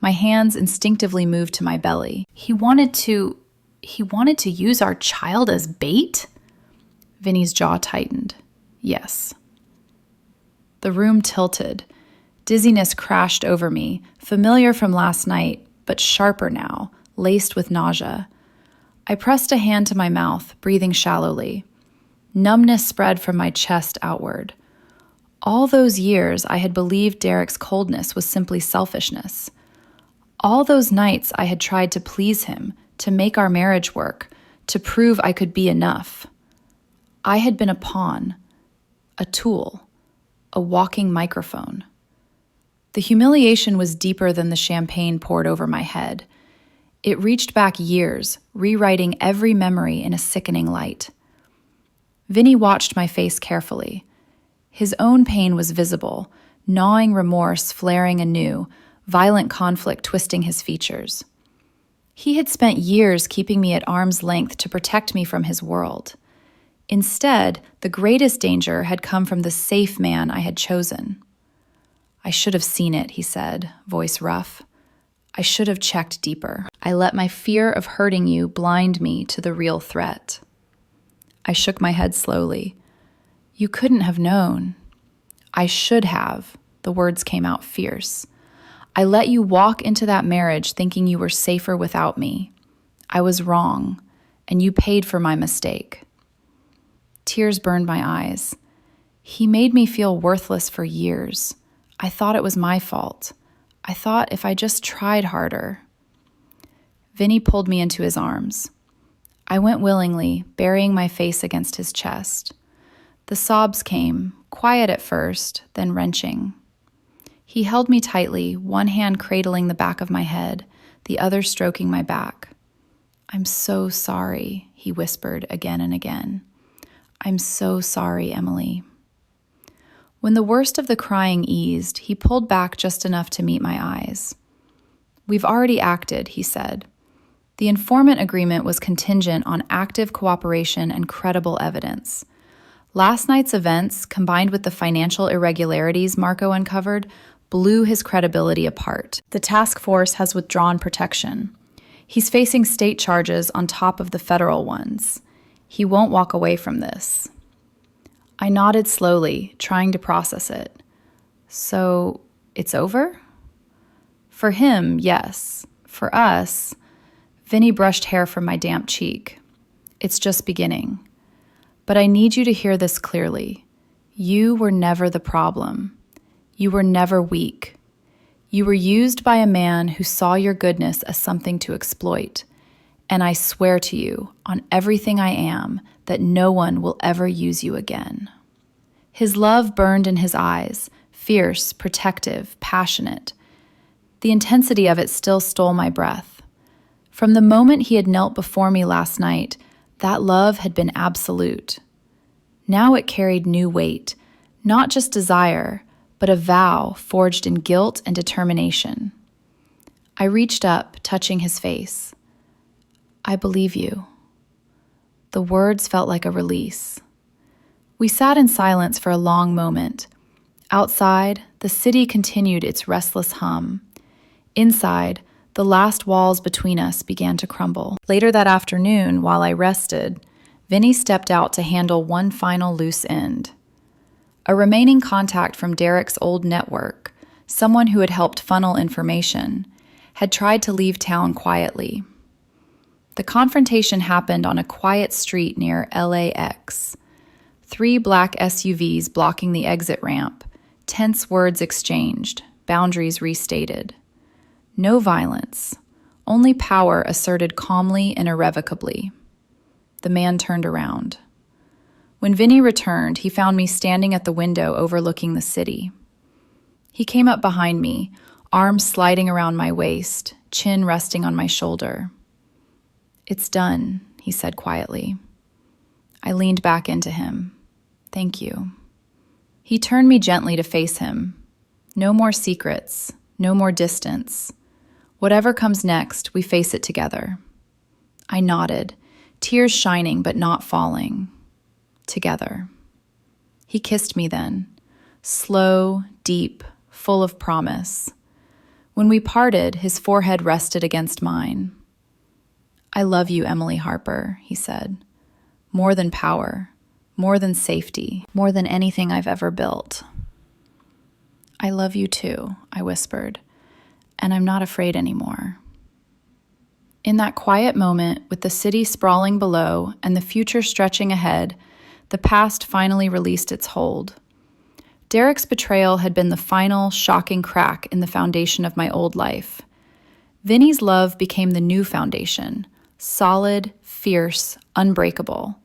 My hands instinctively moved to my belly. He wanted to use our child as bait? Vinny's jaw tightened. Yes. The room tilted. Dizziness crashed over me, familiar from last night, but sharper now, laced with nausea. I pressed a hand to my mouth, breathing shallowly. Numbness spread from my chest outward. All those years I had believed Derek's coldness was simply selfishness. All those nights I had tried to please him, to make our marriage work, to prove I could be enough. I had been a pawn, a tool, a walking microphone. The humiliation was deeper than the champagne poured over my head. It reached back years, rewriting every memory in a sickening light. Vinny watched my face carefully. His own pain was visible, gnawing remorse flaring anew, violent conflict twisting his features. He had spent years keeping me at arm's length to protect me from his world. Instead, the greatest danger had come from the safe man I had chosen. "I should have seen it," he said, voice rough. "I should have checked deeper. I let my fear of hurting you blind me to the real threat." I shook my head slowly. "You couldn't have known." "I should have." The words came out fierce. "I let you walk into that marriage thinking you were safer without me. I was wrong, and you paid for my mistake." Tears burned my eyes. He made me feel worthless for years. I thought it was my fault. I thought if I just tried harder. Vinny pulled me into his arms. I went willingly, burying my face against his chest. The sobs came, quiet at first, then wrenching. He held me tightly, one hand cradling the back of my head, the other stroking my back. "I'm so sorry," he whispered again and again. "I'm so sorry, Emily." When the worst of the crying eased, he pulled back just enough to meet my eyes. "We've already acted," he said. The informant agreement was contingent on active cooperation and credible evidence. Last night's events, combined with the financial irregularities Marco uncovered, blew his credibility apart. The task force has withdrawn protection. He's facing state charges on top of the federal ones. He won't walk away from this. I nodded slowly, trying to process it. "So, it's over?" "For him, yes. For us," Vinny brushed hair from my damp cheek. "It's just beginning. But I need you to hear this clearly. You were never the problem. You were never weak. You were used by a man who saw your goodness as something to exploit. And I swear to you, on everything I am, that no one will ever use you again." His love burned in his eyes, fierce, protective, passionate. The intensity of it still stole my breath. From the moment he had knelt before me last night, that love had been absolute. Now it carried new weight, not just desire, but a vow forged in guilt and determination. I reached up, touching his face. "I believe you." The words felt like a release. We sat in silence for a long moment. Outside, the city continued its restless hum. Inside, the last walls between us began to crumble. Later that afternoon, while I rested, Vinny stepped out to handle one final loose end. A remaining contact from Derek's old network, someone who had helped funnel information, had tried to leave town quietly. The confrontation happened on a quiet street near LAX. 3 black SUVs blocking the exit ramp, tense words exchanged, boundaries restated. No violence, only power asserted calmly and irrevocably. The man turned around. When Vinny returned, he found me standing at the window overlooking the city. He came up behind me, arms sliding around my waist, chin resting on my shoulder. "It's done," he said quietly. I leaned back into him. "Thank you." He turned me gently to face him. No more secrets, no more distance. Whatever comes next, we face it together. I nodded, tears shining but not falling. Together. He kissed me then, slow, deep, full of promise. When we parted, his forehead rested against mine. "I love you, Emily Harper," he said. "More than power, more than safety, more than anything I've ever built." "I love you too," I whispered, "and I'm not afraid anymore." In that quiet moment, with the city sprawling below and the future stretching ahead, the past finally released its hold. Derek's betrayal had been the final, shocking crack in the foundation of my old life. Vinny's love became the new foundation, solid, fierce, unbreakable.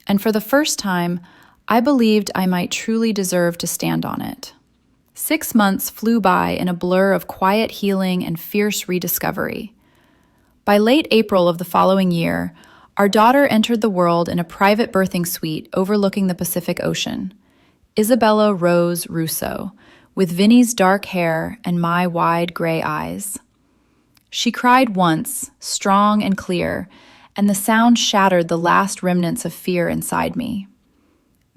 And for the first time, I believed I might truly deserve to stand on it. 6 months flew by in a blur of quiet healing and fierce rediscovery. By late April of the following year, our daughter entered the world in a private birthing suite overlooking the Pacific Ocean. Isabella Rose Russo, with Vinny's dark hair and my wide gray eyes. She cried once, strong and clear, and the sound shattered the last remnants of fear inside me.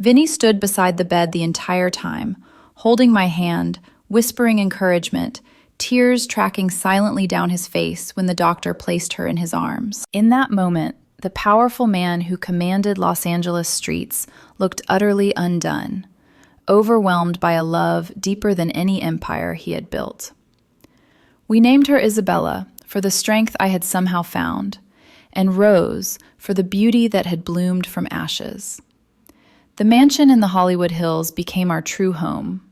Vinny stood beside the bed the entire time, holding my hand, whispering encouragement, tears tracking silently down his face when the doctor placed her in his arms. In that moment, the powerful man who commanded Los Angeles streets looked utterly undone, overwhelmed by a love deeper than any empire he had built. We named her Isabella for the strength I had somehow found, and Rose for the beauty that had bloomed from ashes. The mansion in the Hollywood Hills became our true home.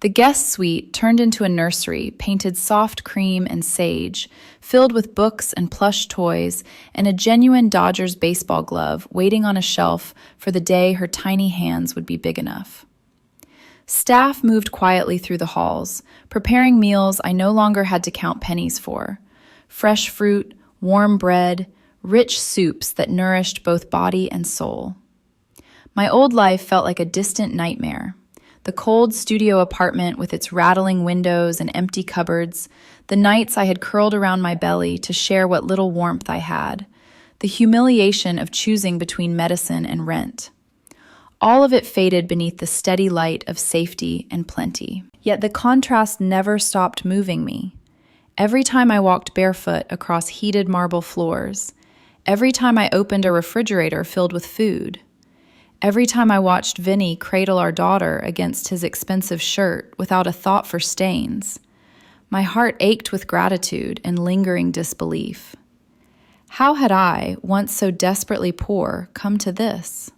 The guest suite turned into a nursery painted soft cream and sage, filled with books and plush toys, and a genuine Dodgers baseball glove waiting on a shelf for the day her tiny hands would be big enough. Staff moved quietly through the halls, preparing meals I no longer had to count pennies for. Fresh fruit, warm bread, rich soups that nourished both body and soul. My old life felt like a distant nightmare. The cold studio apartment with its rattling windows and empty cupboards, the nights I had curled around my belly to share what little warmth I had, the humiliation of choosing between medicine and rent. All of it faded beneath the steady light of safety and plenty. Yet the contrast never stopped moving me. Every time I walked barefoot across heated marble floors, every time I opened a refrigerator filled with food, every time I watched Vinny cradle our daughter against his expensive shirt without a thought for stains, my heart ached with gratitude and lingering disbelief. How had I, once so desperately poor, come to this?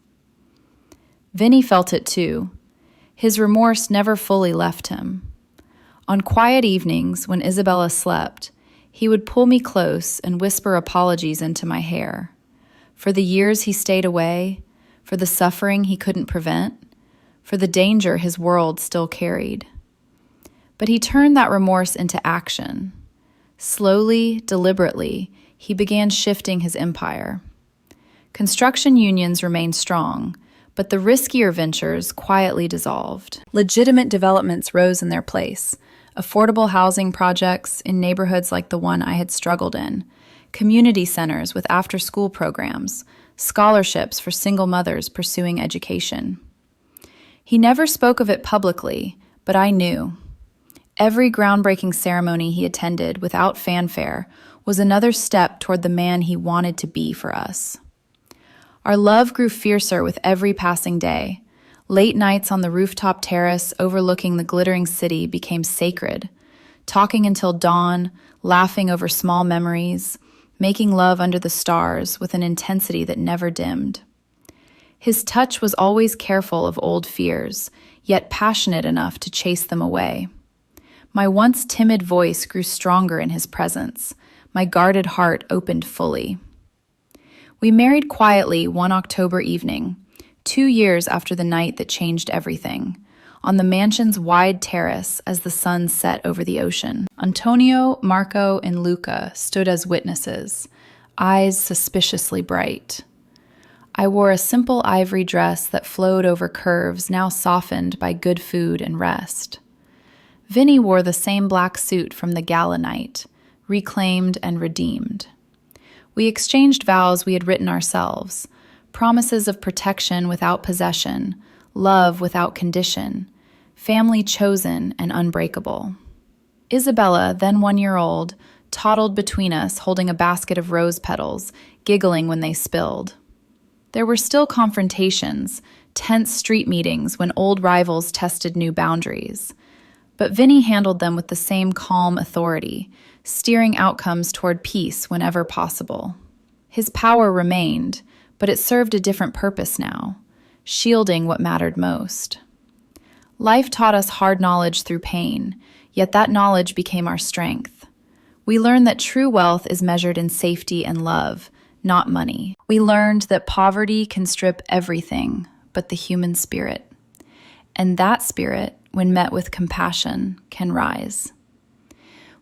Vinny felt it too. His remorse never fully left him. On quiet evenings, when Isabella slept, he would pull me close and whisper apologies into my hair. For the years he stayed away, for the suffering he couldn't prevent, for the danger his world still carried. But he turned that remorse into action. Slowly, deliberately, he began shifting his empire. Construction unions remained strong, but the riskier ventures quietly dissolved. Legitimate developments rose in their place. Affordable housing projects in neighborhoods like the one I had struggled in, community centers with after-school programs, scholarships for single mothers pursuing education. He never spoke of it publicly, but I knew. Every groundbreaking ceremony he attended without fanfare was another step toward the man he wanted to be for us. Our love grew fiercer with every passing day. Late nights on the rooftop terrace overlooking the glittering city became sacred, talking until dawn, laughing over small memories, making love under the stars with an intensity that never dimmed. His touch was always careful of old fears, yet passionate enough to chase them away. My once timid voice grew stronger in his presence. My guarded heart opened fully. We married quietly one October evening, 2 years after the night that changed everything, on the mansion's wide terrace as the sun set over the ocean. Antonio, Marco, and Luca stood as witnesses, eyes suspiciously bright. I wore a simple ivory dress that flowed over curves now softened by good food and rest. Vinny wore the same black suit from the gala night, reclaimed and redeemed. We exchanged vows we had written ourselves, promises of protection without possession, love without condition, family chosen and unbreakable. Isabella, then 1 year old, toddled between us holding a basket of rose petals, giggling when they spilled. There were still confrontations, tense street meetings when old rivals tested new boundaries. But Vinny handled them with the same calm authority, steering outcomes toward peace whenever possible. His power remained, but it served a different purpose now, shielding what mattered most. Life taught us hard knowledge through pain, yet that knowledge became our strength. We learned that true wealth is measured in safety and love, not money. We learned that poverty can strip everything but the human spirit. And that spirit, when met with compassion, can rise.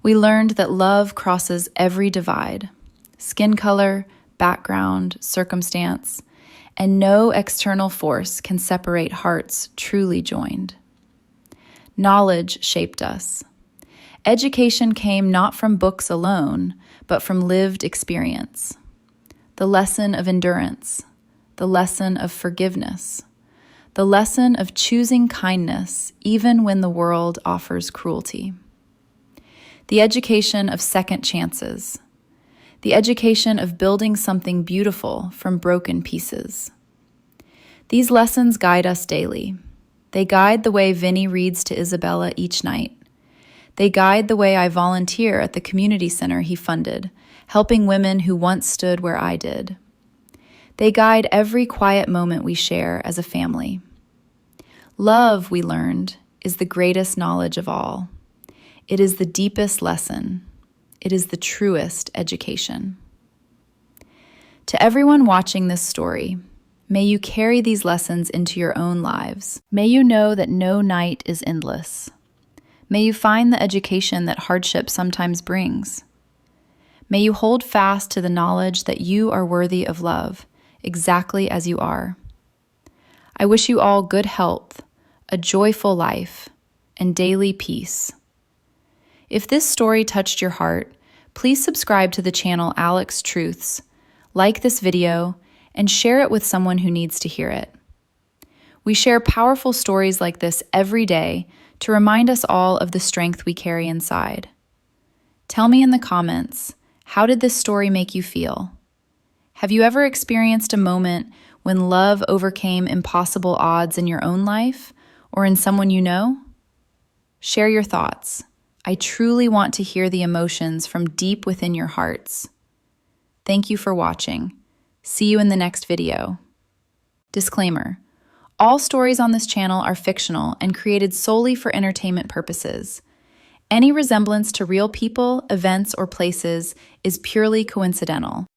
We learned that love crosses every divide, skin color, background, circumstance, and no external force can separate hearts truly joined. Knowledge shaped us. Education came not from books alone, but from lived experience. The lesson of endurance, the lesson of forgiveness, the lesson of choosing kindness even when the world offers cruelty. The education of second chances, the education of building something beautiful from broken pieces. These lessons guide us daily. They guide the way Vinny reads to Isabella each night. They guide the way I volunteer at the community center he funded, helping women who once stood where I did. They guide every quiet moment we share as a family. Love, we learned, is the greatest knowledge of all. It is the deepest lesson. It is the truest education. To everyone watching this story, may you carry these lessons into your own lives. May you know that no night is endless. May you find the education that hardship sometimes brings. May you hold fast to the knowledge that you are worthy of love, exactly as you are. I wish you all good health, a joyful life, and daily peace. If this story touched your heart, please subscribe to the channel Alex Truths, like this video, and share it with someone who needs to hear it. We share powerful stories like this every day to remind us all of the strength we carry inside. Tell me in the comments, how did this story make you feel? Have you ever experienced a moment when love overcame impossible odds in your own life or in someone you know? Share your thoughts. I truly want to hear the emotions from deep within your hearts. Thank you for watching. See you in the next video. Disclaimer: all stories on this channel are fictional and created solely for entertainment purposes. Any resemblance to real people, events, or places is purely coincidental.